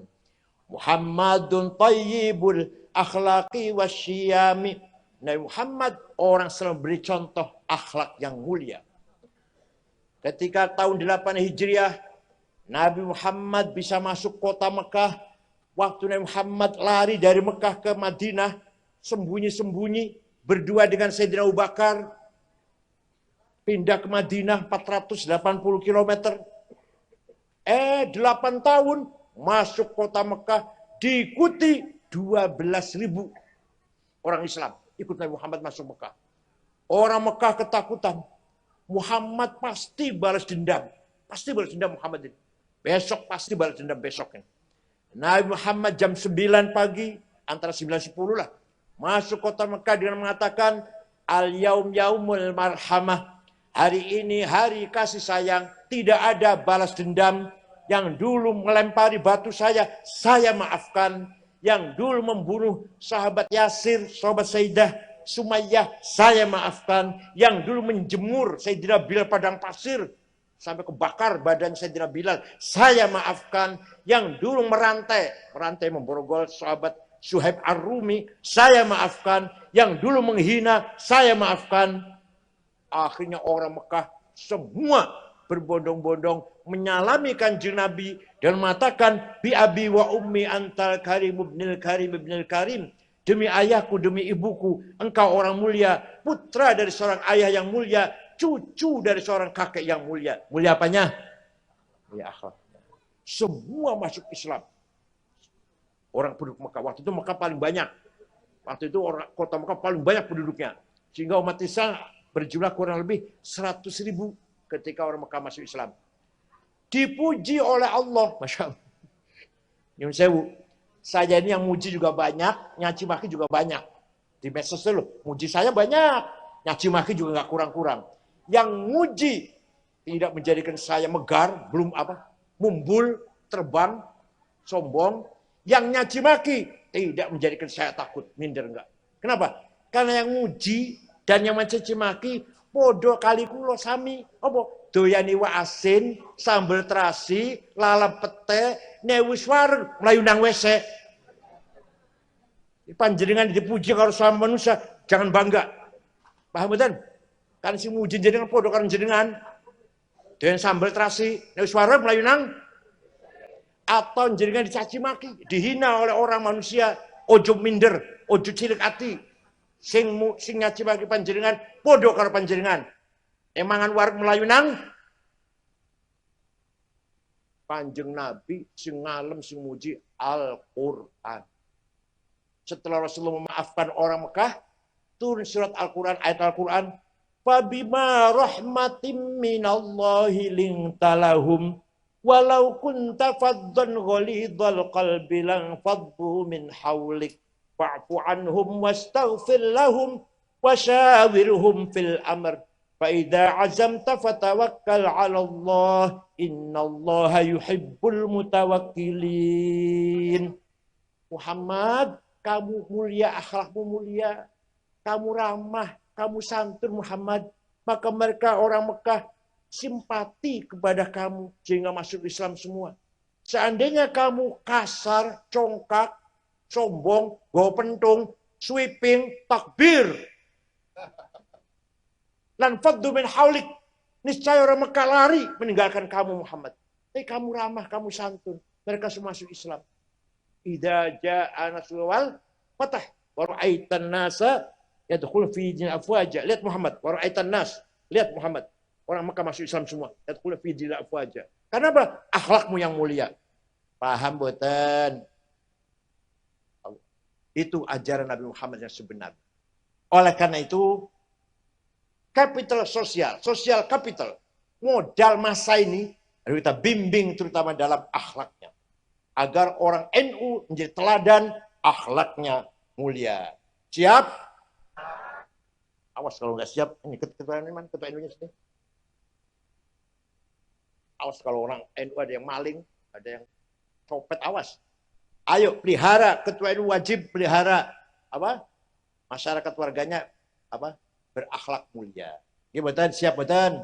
Muhammadun thayyibul akhlaqi wasyiyami. Nabi Muhammad orang selalu beri contoh akhlak yang mulia. Ketika tahun 8 Hijriah, Nabi Muhammad bisa masuk kota Mekah. Waktu Nabi Muhammad lari dari Mekah ke Madinah, sembunyi-sembunyi, berdua dengan Sayyidina Abu Bakar, pindah ke Madinah 480 km. 8 tahun masuk kota Mekah, diikuti 12.000 orang Islam. Ikut Nabi Muhammad masuk Mekah. Orang Mekah ketakutan. Muhammad pasti balas dendam. Pasti balas dendam Muhammad ini. Besok pasti balas dendam besoknya. Nabi Muhammad jam 9 pagi, antara 9-10 lah, masuk kota Mekah dengan mengatakan, Al-yaum yaumul marhamah. Hari ini hari kasih sayang, tidak ada balas dendam. Yang dulu melempari batu saya maafkan. Yang dulu membunuh sahabat Yasir, sahabat Sayyidah Sumayyah, saya maafkan. Yang dulu menjemur Sayyidina Bilal padang pasir sampai kebakar badan Sayyidina Bilal, saya maafkan. Yang dulu merantai memborgol sahabat Suhaib Ar-Rumi, saya maafkan. Yang dulu menghina, saya maafkan. Akhirnya orang Mekah semua berbondong-bondong menyalami Kanjeng Nabi dan mengatakan, bi abi wa ummi antal karim ibnil karim. Demi ayahku, demi ibuku, engkau orang mulia, putra dari seorang ayah yang mulia, cucu dari seorang kakek yang mulia. Mulia apanya? Mulia akhlak. Semua masuk Islam. Orang penduduk Mekah. Waktu itu Mekah paling banyak. Waktu itu kota Mekah paling banyak penduduknya. Sehingga umat Islam berjumlah kurang lebih 100.000 ketika orang Mekah masuk Islam. Dipuji oleh Allah. Masya Allah. Nyun sewu. Saya ini yang muji juga banyak, nyaci maki juga banyak. Di medsos itu muji saya banyak, nyaci maki juga nggak kurang-kurang. Yang muji tidak menjadikan saya megar, belum mumbul, terbang, sombong. Yang nyaci maki tidak menjadikan saya takut, minder enggak. Kenapa? Karena yang muji dan yang mencaci maki podo kali kulo sami. Apa? Doyani wa asin, sambal terasi, lalap pete, newis wareng, melayu nang wese. Panjenengan dipuji kalau sama manusia, jangan bangga. Paham betul? Kan si muji jenengan podo kan jenengan. Dengan sambal terasi, newis wareng, melayu nang. Atau jenengan dicaci maki, dihina oleh orang manusia, ojo minder, ojo cilik hati. Sing ngaci maki panjenengan, podo karo panjenengan. Emangan warung Melayu nang Kanjeng Nabi sing ngalem sing muji Al-Qur'an. Setelah Rasulullah memaafkan orang Mekah, turun surat Al-Qur'an, ayat Al-Qur'an, "Fabima rahmatim minallahi lintalahum walau kunta faddan ghalidhal qalbi lan faddu min hawlik fa'fu anhum wastaghfir lahum Wasyawirhum fil amr. Fa'idha azamta fatawakkal 'ala Allah. Innallaha yuhibbul mutawakkilin. Muhammad, kamu mulia, akhlakmu mulia. Kamu ramah, kamu santun Muhammad. Maka mereka orang Mekah simpati kepada kamu sehingga masuk Islam semua. Seandainya kamu kasar, congkak, sombong, bawa pentung, sweeping, takbir, lan faddu min haulik, niscaya orang Mekah lari meninggalkan kamu Muhammad. Tapi kamu ramah, kamu santun, mereka semua masuk Islam. Idza jaa nasrul fatah wa ra'aitan nasa yadkhul fi din afwaja. Lihat Muhammad, wa ra'aitan nas, lihat Muhammad. Orang Mekah masuk Islam semua. Yadkhul fi din afwaja. Karena apa? Akhlakmu yang mulia. Paham boten? Itu ajaran Nabi Muhammad yang sebenar. Oleh karena itu, kapital sosial, sosial capital, modal masa ini harus kita bimbing terutama dalam akhlaknya. Agar orang NU menjadi teladan, akhlaknya mulia. Siap? Awas kalau nggak siap, ini ketua NU-nya sini. Awas kalau orang NU ada yang maling, ada yang copet, awas. Ayo pelihara, ketua NU wajib pelihara apa? Masyarakat warganya apa? Berakhlak mulia. Ya betul, siap betul.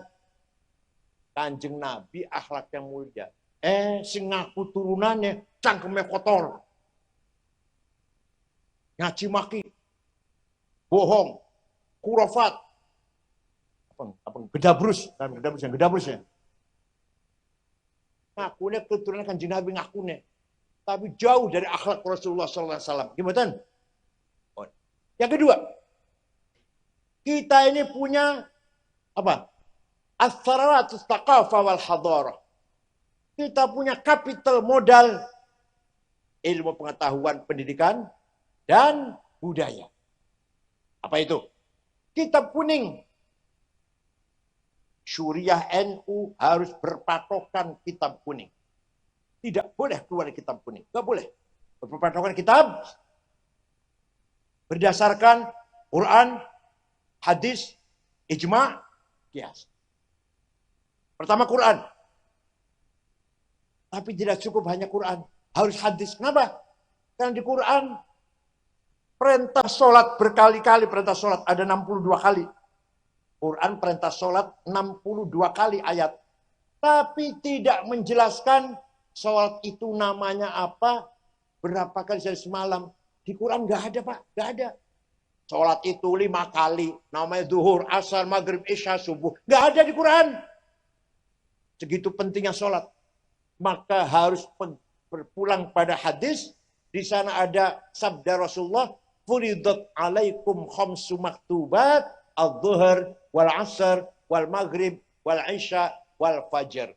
Kanjeng Nabi akhlak yang mulia. Sing ngaku turunannya cangkemnya kotor. Ngaci maki. Bohong. Kurafat. Apa gedabrus, gedabrus ya. Ngakunya keturunan Kanjeng Nabi ngakunya. Tapi jauh dari akhlak Rasulullah SAW. Gimana? Yang kedua, kita ini punya apa? As-sarawatus taqafa wal hadarah. Kita punya kapital modal ilmu pengetahuan, pendidikan, dan budaya. Apa itu? Kitab kuning. Syuriah NU harus berpatokan kitab kuning. Tidak boleh keluar dari kitab kuning. Tidak boleh. Berpatokan kitab berdasarkan Quran, hadis, ijma, qiyas. Pertama Quran. Tapi tidak cukup hanya Quran. Harus hadis. Kenapa? Karena di Quran perintah sholat berkali-kali. Perintah sholat ada 62 kali. Quran perintah sholat 62 kali ayat. Tapi tidak menjelaskan sholat itu namanya apa, berapa kali sehari semalam. Di Quran nggak ada Pak, nggak ada. Sholat itu 5 kali, namanya zuhur, asar, maghrib, isya, subuh. Nggak ada di Quran. Segitu pentingnya sholat. Maka harus berpulang pada hadis. Di sana ada sabda Rasulullah, furidat alaikum khamsu maktubat, al-zuhur, wal-asr, wal-maghrib, wal-isya, wal-fajr.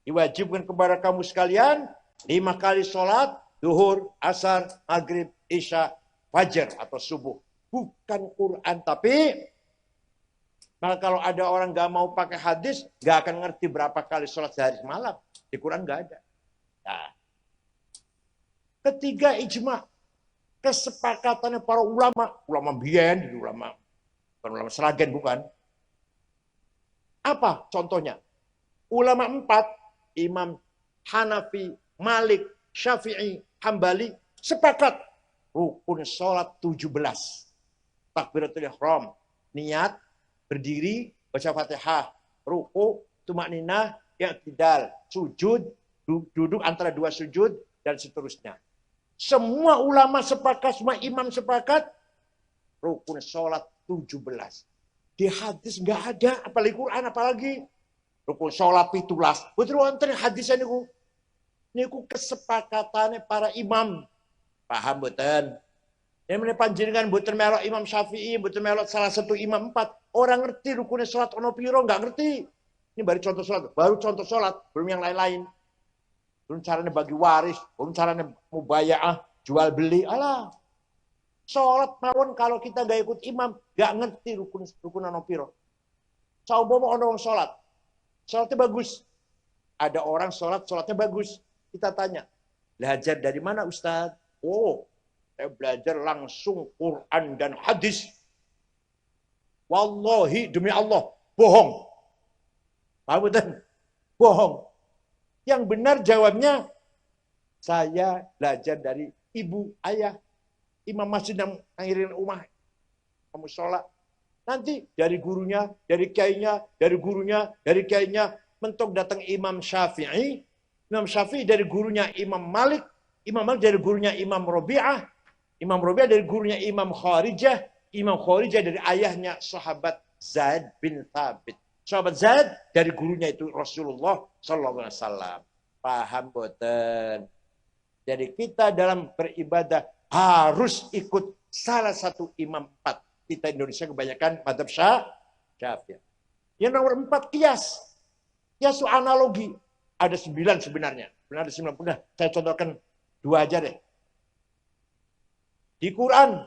Diwajibkan kepada kamu sekalian 5 kali sholat, zuhur, asar, maghrib, isya, fajar atau subuh. Bukan Quran, tapi maka kalau ada orang nggak mau pakai hadis, nggak akan ngerti berapa kali sholat sehari semalam. Di Quran nggak ada. Nah. Ketiga ijma, kesepakatannya para ulama, ulama biyen, bukan ulama Seragen, bukan. Apa contohnya? Ulama 4, Imam Hanafi, Malik, Syafi'i, Hambali, sepakat rukun sholat 17. Takbiratul ihram, niat, berdiri, baca Fatihah, ruku, tumakninah, i'tidal, sujud, duduk antara 2 sujud, dan seterusnya. Semua ulama sepakat, semua imam sepakat, rukun sholat 17. Di hadis nggak ada, apalagi Quran, apalagi rukun sholat 17. Betul wonten hadisnya niku. Niku kesepakatannya para imam. Paham betul? Yang mana panjenengan boten melok Imam Syafi'i, boten melok salah satu imam 4. Orang ngerti rukunnya sholat ono piro, nggak ngerti. Ini baru contoh sholat, belum yang lain-lain. Belum caranya bagi waris, belum caranya mubaya'ah, jual beli. Alah. Sholat mawon kalau kita nggak ikut imam, nggak ngerti rukun ono piro. Saumpama ono sholat. Sholatnya bagus. Ada orang sholatnya bagus. Kita tanya, belajar dari mana Ustadz? Oh, saya belajar langsung Quran dan hadis. Wallahi demi Allah, bohong. Paham betul? Bohong. Yang benar jawabnya, saya belajar dari ibu, ayah, imam masjid yang ngairin rumah, kamu sholat. Nanti dari gurunya, dari kiainya, dari gurunya, dari kiainya, mentok datang Imam Syafi'i. Imam Syafi'i dari gurunya Imam Malik. Imam Malik dari gurunya Imam Rabi'ah. Imam Rabi'ah dari gurunya Imam Kharijah. Imam Kharijah dari ayahnya sahabat Zaid bin Thabit. Sahabat Zaid dari gurunya itu Rasulullah Sallallahu Alaihi Wasallam. Paham boten? Jadi kita dalam beribadah harus ikut salah satu imam 4. Kita Indonesia kebanyakan madhab Syafi'i. Yang nomor 4 kias. Kias itu analogi. Ada 9 sebenarnya. Benar ada 9. Udah, saya contohkan 2 aja deh. Di Quran,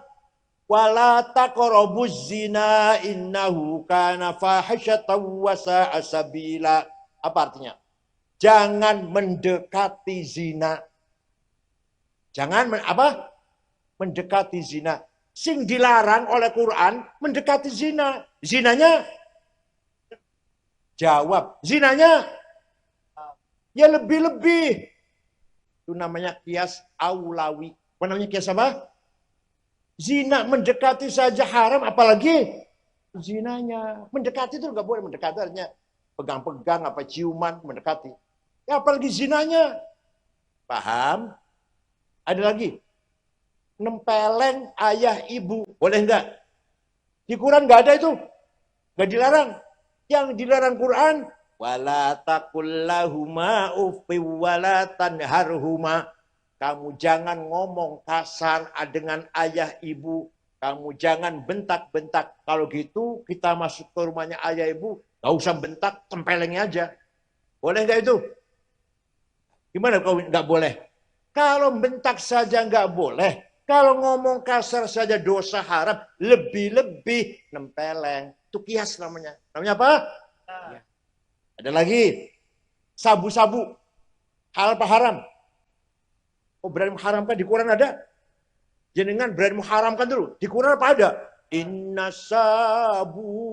wala taqrabuz zina innahu kana fahisyatan wa sa'a sabila. Apa artinya? Jangan mendekati zina. Jangan mendekati zina. Sing dilarang oleh Quran mendekati zina. Zinanya jawab. Zinanya ya lebih-lebih. Itu namanya kias aulawi. Apa namanya kias apa? Zina mendekati saja haram, apalagi zinanya. Mendekati itu nggak boleh. Mendekati artinya pegang-pegang, apa ciuman, mendekati. Ya apalagi zinanya. Paham? Ada lagi. Nempeleng ayah ibu. Boleh enggak? Di Quran enggak ada itu. Enggak dilarang. Yang dilarang Quran, wala taqullahuma uffi wala tanharhuma. Kamu jangan ngomong kasar dengan ayah ibu. Kamu jangan bentak-bentak. Kalau gitu kita masuk ke rumahnya ayah ibu, enggak usah bentak, tempelengnya aja. Boleh enggak itu? Gimana kalau enggak boleh? Kalau bentak saja enggak boleh. Kalau ngomong kasar saja dosa haram, lebih-lebih nempeleng. Itu kias namanya. Namanya apa? Ya. Ada lagi. Sabu-sabu. Halal apa haram? Oh berani mengharamkan di Quran ada? Jenengan berani mengharamkan dulu. Di Quran apa ada? Inna sabusah.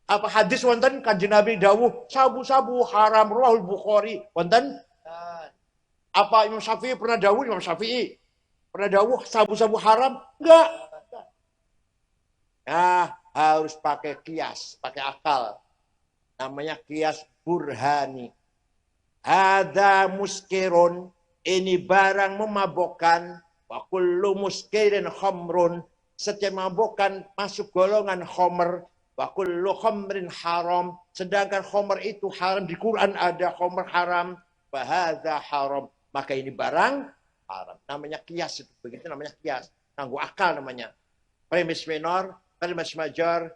Apa hadis wonten kanjeng Nabi dawuh sabu-sabu haram rawahul Bukhari. Wonten? Apa Imam Syafi'i pernah dawuh? Imam Syafi'i pernah dawuh sabu-sabu haram? Enggak. Nah, harus pakai kias, pakai akal. Namanya kias burhani. Ada muskirun, ini barang memabokkan. Wa kullu muskirin khamrun, setiap memabokkan masuk golongan khamr. Wa kullu khamrin haram, sedangkan khamr itu haram. Di Quran ada khamr haram. Wa hadza haram. Maka ini barang haram. Namanya kias itu. Begitu namanya kias. Tangguh akal namanya. Premis minor, premis major,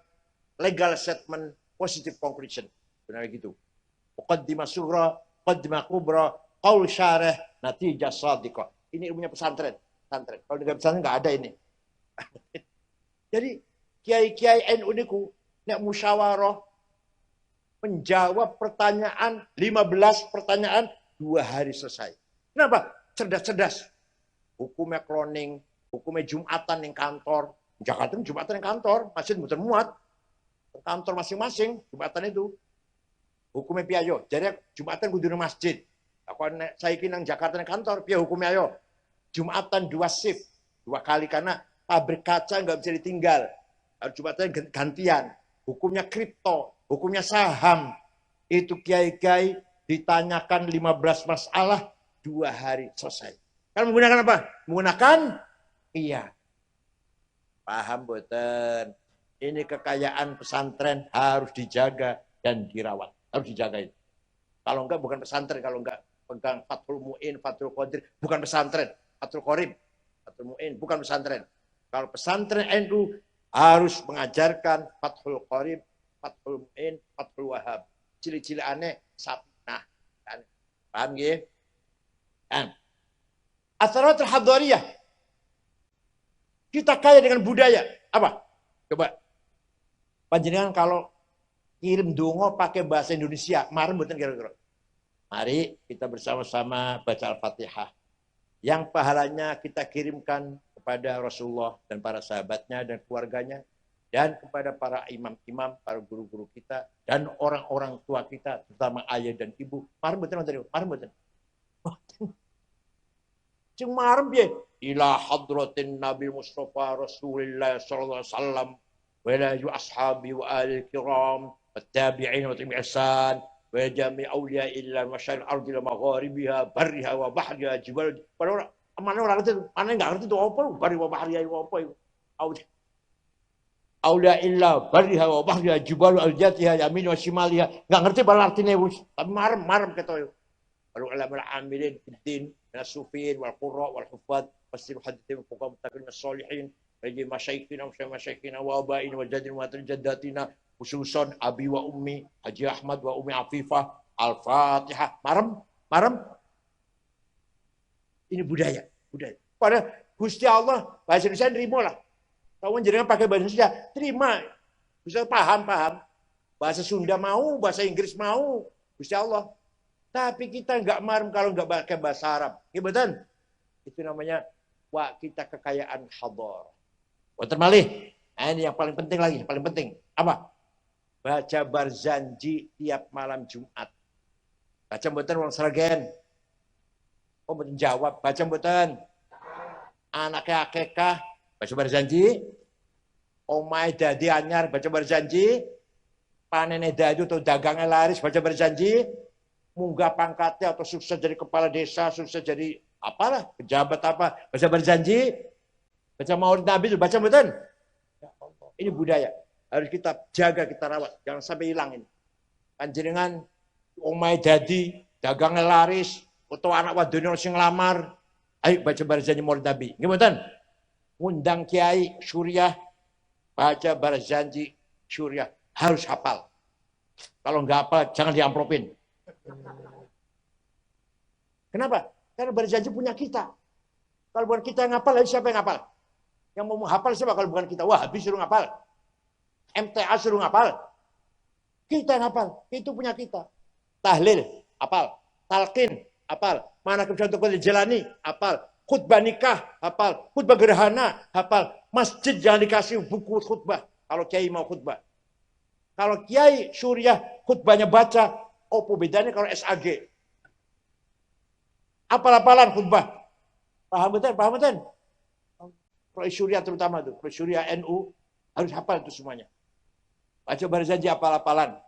legal statement, positive conclusion. Benar gitu. Muqaddimah sughra, muqaddimah kubra, qaul syarih, natijah shadiqah. Ini ilmunya pesantren. Kalau di pesantren nggak ada ini. Jadi kiai-kiai NU niku nek musyawarah menjawab pertanyaan 15 pertanyaan 2 hari selesai. Kenapa? Cerdas-cerdas. Hukumnya cloning, hukumnya Jumatan yang kantor. Jakarta Jumatan yang kantor, masjid muter muat. Kantor masing-masing, Jumatan itu. Hukumnya piayo. Jadi Jumatan kudu masjid. Kalau saya nang Jakarta yang kantor, piye hukumnya ayo. Jumatan 2 shift, 2 kali karena pabrik kaca nggak bisa ditinggal. Jumatan gantian. Hukumnya kripto, hukumnya saham. Itu kiai-kiai ditanyakan 15 masalah. 2 hari selesai. Kan menggunakan apa? Menggunakan iya. Paham boten? Ini kekayaan pesantren harus dijaga dan dirawat. Harus dijaga itu. Kalau enggak bukan pesantren, kalau enggak pegang Fathul Mu'in, Fathul Qadir, bukan pesantren. Fathul Qorib, Fathul Mu'in, bukan pesantren. Kalau pesantren NU harus mengajarkan Fathul Qorib, Fathul Mu'in, Fathul Wahab. Cili-cili aneh, sapnah. Paham ya? Atharatul Hadhariyah. Kita kaya dengan budaya. Apa? Coba. Panjenengan kalau kirim dongo pakai bahasa Indonesia, kemarin buatan kira-kira. Mari kita bersama-sama baca Al-Fatihah. Yang pahalanya kita kirimkan kepada Rasulullah dan para sahabatnya dan keluarganya, dan kepada para imam-imam, para guru-guru kita, dan orang-orang tua kita, terutama ayah dan ibu. Marem betul tadi, marem betul. Cuma marem ya. Ila hadratin Nabi Mustafa Rasulullah sallallahu alaihi wasallam wa ila ashabi wa ahli kiram والتابعين والإحسان وجميع أولياء الله مشارق الأرض ومغاربها برها وبحرها جبال. Mana orang ngerti, mana nggak ngerti itu apa? Bari wa bahriha wa apa itu? Aulia illa bariha wa bahriha jibal al-jatiha yamin wa shimaliha. Nggak ngerti bala artinya wis. Tapi marem kata yo. Lalu ulama al-amilin fiddin min as-sufin wal qurra wal huffaz fasir hadithin fuqaha mutakallim as-salihin bagi masyayikhina wa masyayikhina wa abaina wa jadina wa jaddatina khususan abi wa ummi Haji Ahmad wa ummi Afifah. Al-Fatihah. Marem. Ini budaya. Pada Gusti Allah bahasa Indonesia terima lah. Kalau jenengan pakai bahasa Indonesia, terima. Bisa paham. Bahasa Sunda mau, bahasa Inggris mau, Gusti Allah. Tapi kita nggak marem kalau nggak pakai bahasa Arab. Ya betul. Itu namanya kita kekayaan hadar. Boten malih. Nah, ini yang paling penting lagi, paling penting. Apa? Baca barzanji tiap malam Jumat. Baca boten wong sragen. Oh, betul jawab, baca mboten. Anaknya akekah, baca barzanji. Omae dadi anyar, baca barzanji. Panene dadu atau dagangnya laris, baca barzanji. Munggah pangkatnya atau sukses jadi kepala desa, sukses jadi apalah, pejabat apa, baca barzanji. Baca maulid Nabi, baca mboten. Ya Allah, ini budaya. Harus kita jaga, kita rawat. Jangan sampai hilang ini. Panjenengan omae dadi, dagangnya laris, atau anak wadon sing lamar, ayo baca barzanji maulid Nabi. Gimana? Undang kiai Suriah, baca barzanji Suriah, harus hafal. Kalau nggak hafal, jangan diamplopin. Kenapa? Karena barzanji punya kita. Kalau bukan kita yang hafal, siapa yang hafal? Yang mau menghafal siapa kalau bukan kita? Wah, habis suruh hafal. MTA suruh hafal. Kita yang hafal, itu punya kita. Tahlil, hafal. Talqin, hafal. Mana contoh jalani, hafal. Khutbah nikah, hafal. Khutbah gerhana, hafal. Masjid jangan dikasih buku khutbah. Kalau kiai mau khutbah. Kalau kiai Suriah khutbahnya baca, apa bedanya kalau SAG? Apal-apalan khutbah. Paham betul? Kalau Suriah terutama tuh, kalau Suriah NU harus hafal itu semuanya. Baca barzanji apal-apalan.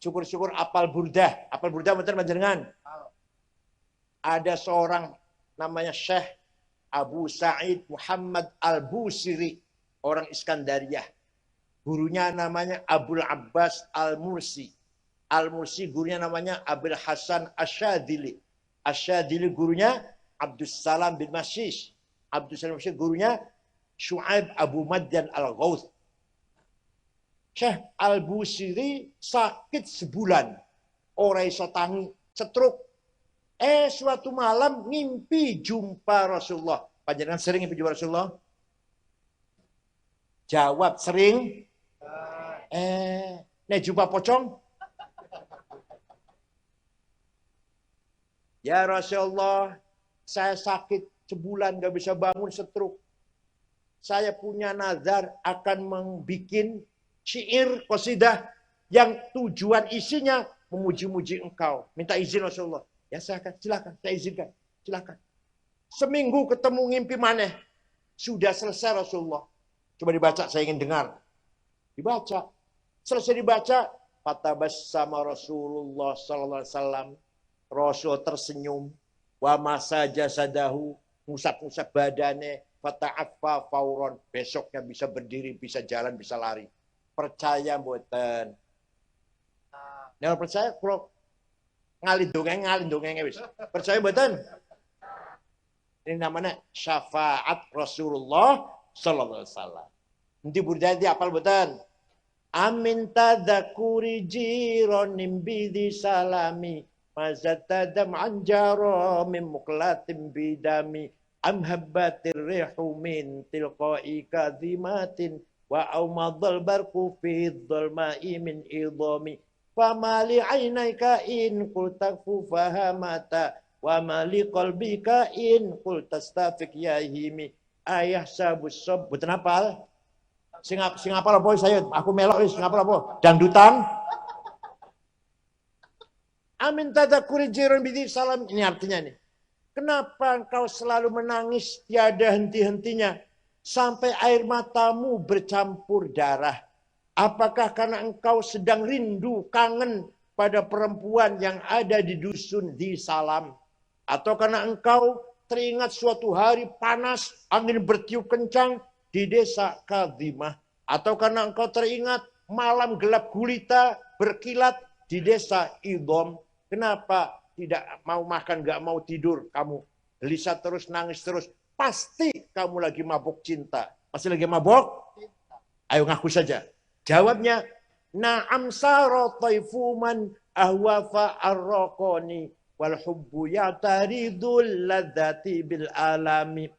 Syukur-syukur apal burdah. Apal burdah betul panjenengan. Ada seorang namanya Syekh Abu Sa'id Muhammad Al-Busiri, orang Iskandariyah. Gurunya namanya Abul Abbas Al-Mursi. Al-Mursi gurunya namanya Abul Hasan Asyadili. Asyadili gurunya Abdus Salam bin Masyish. Abdus Salam bin Masyish gurunya Syu'aib Abu Madyan Al-Ghawth. Syekh Al-Busiri sakit sebulan. Orang iso tangi, setruk. Suatu malam mimpi jumpa Rasulullah. Panjenengan sering mimpi jumpa Rasulullah? Jawab sering. Jumpa pocong? Ya Rasulullah, saya sakit sebulan gak bisa bangun, setruk. Saya punya nazar akan membuat syair qasidah yang tujuan isinya memuji-muji engkau. Minta izin Rasulullah. Ya silakan, saya izinkan. Silakan. Seminggu ketemu ngimpi maneh. Sudah selesai Rasulullah. Coba dibaca, saya ingin dengar. Dibaca. Selesai dibaca, fatabassama Rasulullah sallallahu alaihi wasallam. Rasul tersenyum. Wa masa jasadahu, ngusap-ngusap badannya, fata'affa fauron. Besoknya bisa berdiri, bisa jalan, bisa lari. Percaya mboten? Nek percaya kalau ngalih dongeng wis. Percaya mboten? Ini namanya syafaat Rasulullah sallallahu alaihi wasallam. Nanti burdadi apal mboten? Amin tadzakuri jironim bidi salami mazatadam anjaro min muklatim bidami am habbatir rihu min tilqai kadhimatin wa aumadhal barqu fi dhulma'i min idhami famali ainaika in qultafu fahamata wa mali qalbika in qul tastafik ya himi ayah sabus sob. Betul apal? Sing apal apa saya? Aku melok wis sing apal apa? Dangdutan. Amin tadakuri jirun bidi salam. Ini artinya nih. Kenapa engkau selalu menangis tiada henti-hentinya sampai air matamu bercampur darah? Apakah karena engkau sedang rindu, kangen pada perempuan yang ada di dusun di Salam? Atau karena engkau teringat suatu hari panas, angin bertiup kencang di desa Kadimah? Atau karena engkau teringat malam gelap gulita berkilat di desa Idom? Kenapa tidak mau makan, gak mau tidur, kamu gelisah terus, nangis terus? Pasti kamu lagi mabuk cinta. Pasti lagi mabuk? Ayo ngaku saja. Jawabnya, na'am sara taifuman ahwafa arraqani wal hubbu ya'taridul ladzati bil alami.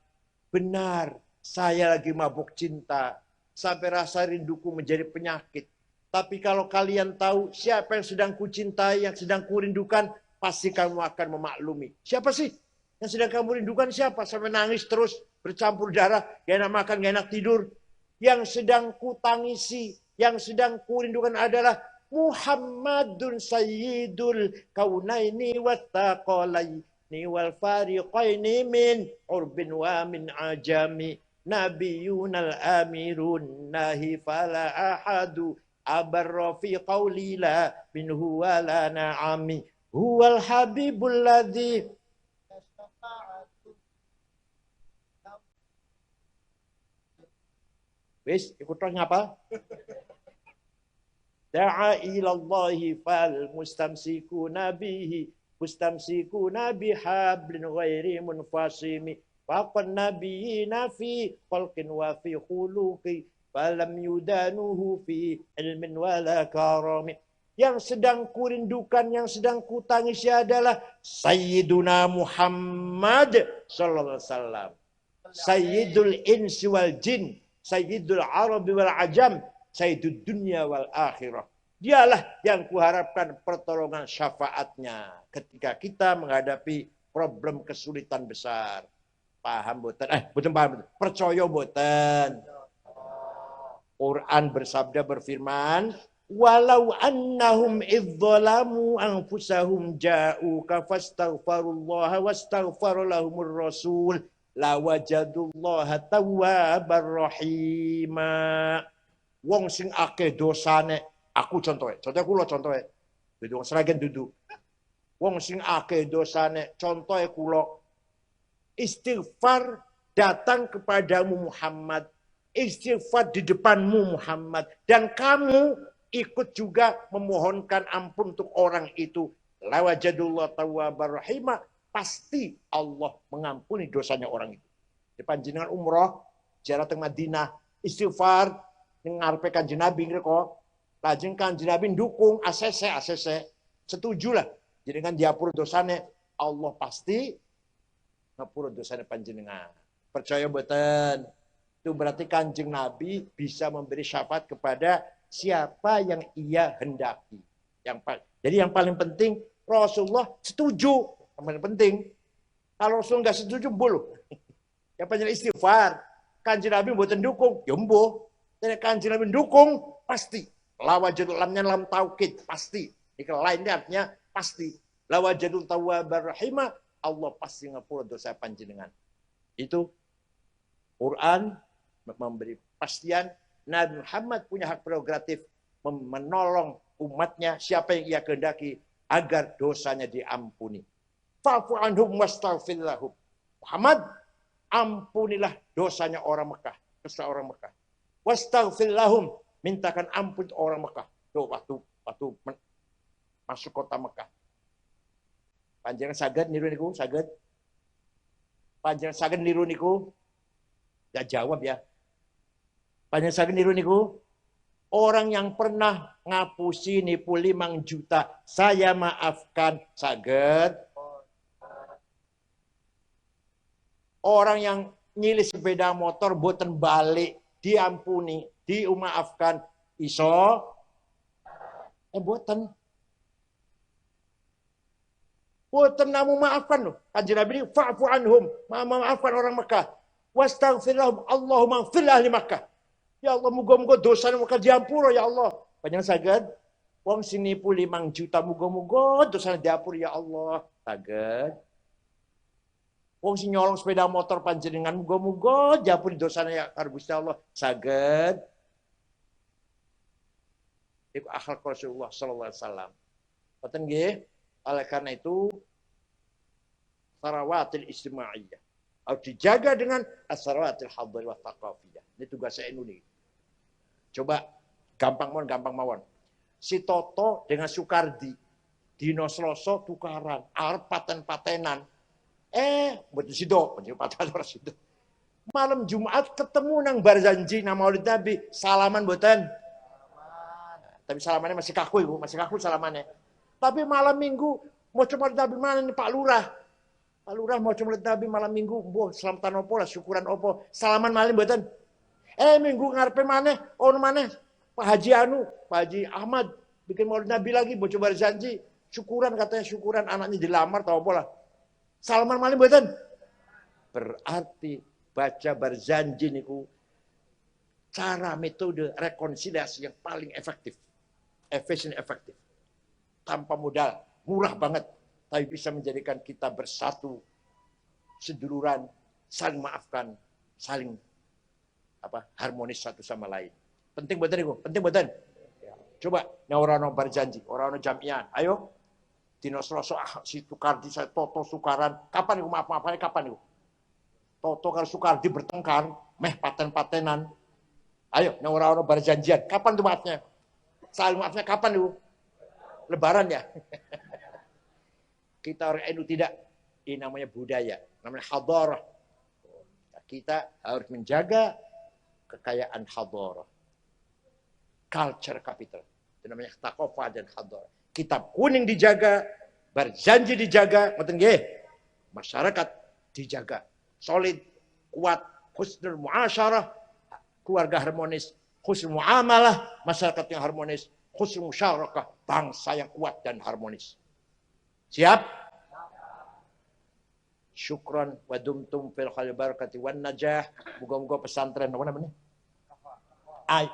Benar, saya lagi mabuk cinta sampai rasa rinduku menjadi penyakit. Tapi kalau kalian tahu siapa yang sedang kucintai, yang sedang kurindukan, pasti kamu akan memaklumi. Siapa sih yang sedang kamu rindukan? Siapa? Sampai nangis terus, bercampur darah, gak enak makan, gak enak tidur. Yang sedang kutangisi, yang sedang kurindukan adalah Muhammadun Sayyidul Kaunaini wattaqalaini wal fariqaini min urbin wa min ajami. Nabiyunal amirun nahi fala ahadu abarra fi qawli la minhu wa la na'ami huwal habibul ladzi wis ikut ngapa da'a ilallahi fal mustamsikuna bihi mustamsikuna bihablin ghairi munfasimi faqan nabiyina fi khalqin wa fi khuluqi falam yudanuhu fi ilmin wala karami. Yang sedang kurindukan, yang sedang kutangisi adalah Sayyiduna Muhammad sallallahu alaihi wasallam. Sayyidul insi wal jin, Sayyidul arabi wal ajam, Sayyidud dunya wal akhirah. Dialah yang kuharapkan pertolongan syafaatnya ketika kita menghadapi problem kesulitan besar. Paham boten? Boten paham. Percaya boten? Quran bersabda berfirman, walau annahum idzalamu anfusahum ja'uka fastaghfirullaha wastaghfara lahumur rasul lawajadullaha tawwabar rahima. Wong sing akeh dosane, aku contohe kula contohe. Dadi wong seragen dudu. Wong sing akeh dosane, contohe kula istighfar datang kepadamu Muhammad. Istighfar di depanmu Muhammad. Dan kamu ikut juga memohonkan ampun untuk orang itu. Lawajadullah tawwabar rahimah. Pasti Allah mengampuni dosanya orang itu. Di panjenengan umroh, ziarah teng Madinah, istighfar ngarepe Kanjeng Nabi ngriko. Lajeng Kanjeng Nabi dukung ACC. Setujulah. Jadi kan diapur dosane, Allah pasti ngapura dosane panjenengan. Percaya boten? Itu berarti Kanjeng Nabi bisa memberi syafaat kepada siapa yang ia hendaki. Jadi yang paling penting Rasulullah setuju. Yang paling penting. Kalau Rasulullah nggak setuju, bulu. Yang paling istighfar. Kanjeng Nabi buat dukung, yombo. Dan Kanjeng Nabi dukung, pasti. Lawajadul lamnya lam taukid, pasti. Ini lainnya artinya pasti. Lawajadul tawwabar rahimah, Allah pasti ngapura dosa panjenengan. Itu Quran memberi pastian Nabi Muhammad punya hak prerogatif menolong umatnya siapa yang ia kehendaki agar dosanya diampuni. Fa'fu anhum wastaghfir lahum. Muhammad, ampunilah dosanya orang Mekah, dosa orang Mekah. Wastaghfir lahum, mintakan ampun orang Mekah. Tuh waktu masuk kota Mekah. Panjenengan saged niru niku, saged. Panjenengan saged niru niku. Gak jawab ya. Panjenengan saged niru niku. Orang yang pernah ngapusi nipu 5 juta, saya maafkan, saged. Orang yang nyilih sepeda motor boten balik, diampuni, dimaafkan, iso. Boten. Boten namu maafkan loh. Kanjeng Nabi ini fa'fu anhum. Maafkan orang Mekah. Wastaghfir lahum. Allahumma ighfir li ahli Makkah. Ya Allah, muga-muga dosa Mekah diampura ya Allah. Panjang saged. Wong sini nipu 5 juta muga-muga dosa diampura ya Allah. Saged. Wong sing nyolong sepeda motor panjenengan muga-muga diampuri dosane ya karo Gusti Allah. Saged. Iku akhlak Rasulullah sallallahu alaihi wasallam. Boten nggih? Oleh karena itu sarawatil ijtimaiyah harus dijaga dengan as-sarawatil hadhiyah wa thaqafiyah. Ini tugas saya ini. Coba gampang mawon. Si Toto dengan Sukardi dino Selasa tukaran, arep paten-patenan. Mboten sido, paten sido. Malam Jumat ketemu nang Barzanji nang Maulid Nabi, salaman mboten? Tapi salamannya masih kaku Ibu, masih kaku salamannya. Tapi malam Minggu mau coba Nabi mana nih Pak Lurah? Pak Lurah mau coba Nabi malam Minggu, boh selamatan opo lah, syukuran opo, salaman malam mboten. Minggu ngarepe mana? Mana? Pak Haji Pak Haji Ahmad bikin Maulid Nabi lagi, mau coba janji, syukuran katanya syukuran anaknya dilamar tau apa lah. Salaman malam mboten. Berarti baca berjanji niku cara metode rekonsiliasi yang paling efektif, efektif. Tanpa modal, murah banget, tapi bisa menjadikan kita bersatu, seduluran, saling maafkan, saling harmonis satu sama lain. Penting buatan itu, penting buatan. Coba, orang-orang berjanji, orang-orang jamiah, ayo, dino Selasa, si Sukardi, saya Toto Sukaran, kapan itu maaf-maafannya, kapan itu? Toto kalau Sukardi bertengkar, meh paten-patenan, ayo, orang-orang berjanjian, kapan itu maafnya? Saling maafnya kapan itu? Lebaran ya. Kita orang NU tidak. Ini namanya budaya. Namanya hadarah. Kita harus menjaga kekayaan hadarah. Culture capital. Itu namanya thaqafah dan hadarah. Kitab kuning dijaga. Berjanji dijaga. Masyarakat dijaga. Solid. Kuat. Husnul muasyarah. Keluarga harmonis. Husnul muamalah. Masyarakat yang harmonis. Husnul musyarakah, bangsa yang kuat dan harmonis. Siap? Syukran wa dumtum fil khair barakati wan najah. Moga-moga pesantren apa namanya?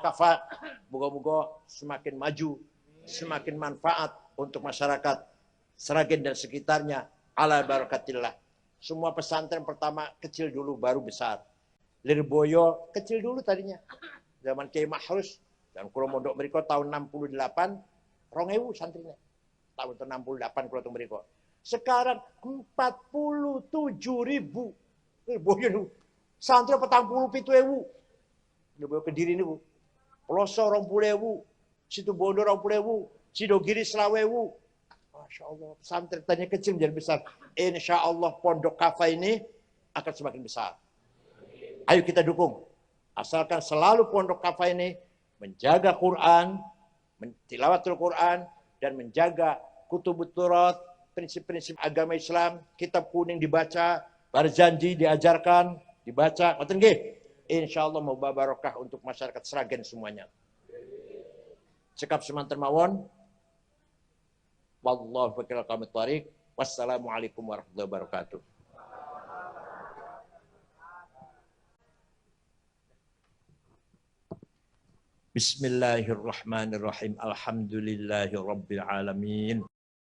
Kafa. Moga-moga semakin maju, semakin manfaat untuk masyarakat Sragen dan sekitarnya. Ala barakatillah. Semua pesantren pertama kecil dulu baru besar. Lirboyo kecil dulu tadinya. Zaman Kiai Mahrus dan kulo mondok mriko tahun 68, 2000 santrinya. Tahun 68 kulo teng mriko. Sekarang 47.000. Boyo niku. Santri 47.000. Niku Kediri niku. Ploso 20.000, Situ Bondo 20.000, Sidogiri 20.000. Masya Allah, santri tanya kecil menjadi besar. Insya Allah pondok kafa ini akan semakin besar. Ayo kita dukung. Asalkan selalu pondok kafa ini menjaga Quran, tilawatul Quran, dan menjaga kutubut turat, prinsip-prinsip agama Islam, kitab kuning dibaca, berjanji diajarkan, dibaca. Ngoten nggih. Insyaallah mau barokah untuk masyarakat Sragen semuanya. Cekap semanten mawon. Wallahu fakil qamit thariq. Wassalamualaikum warahmatullahi wabarakatuh. Bismillahirrahmanirrahim. Alhamdulillahirabbil alamin.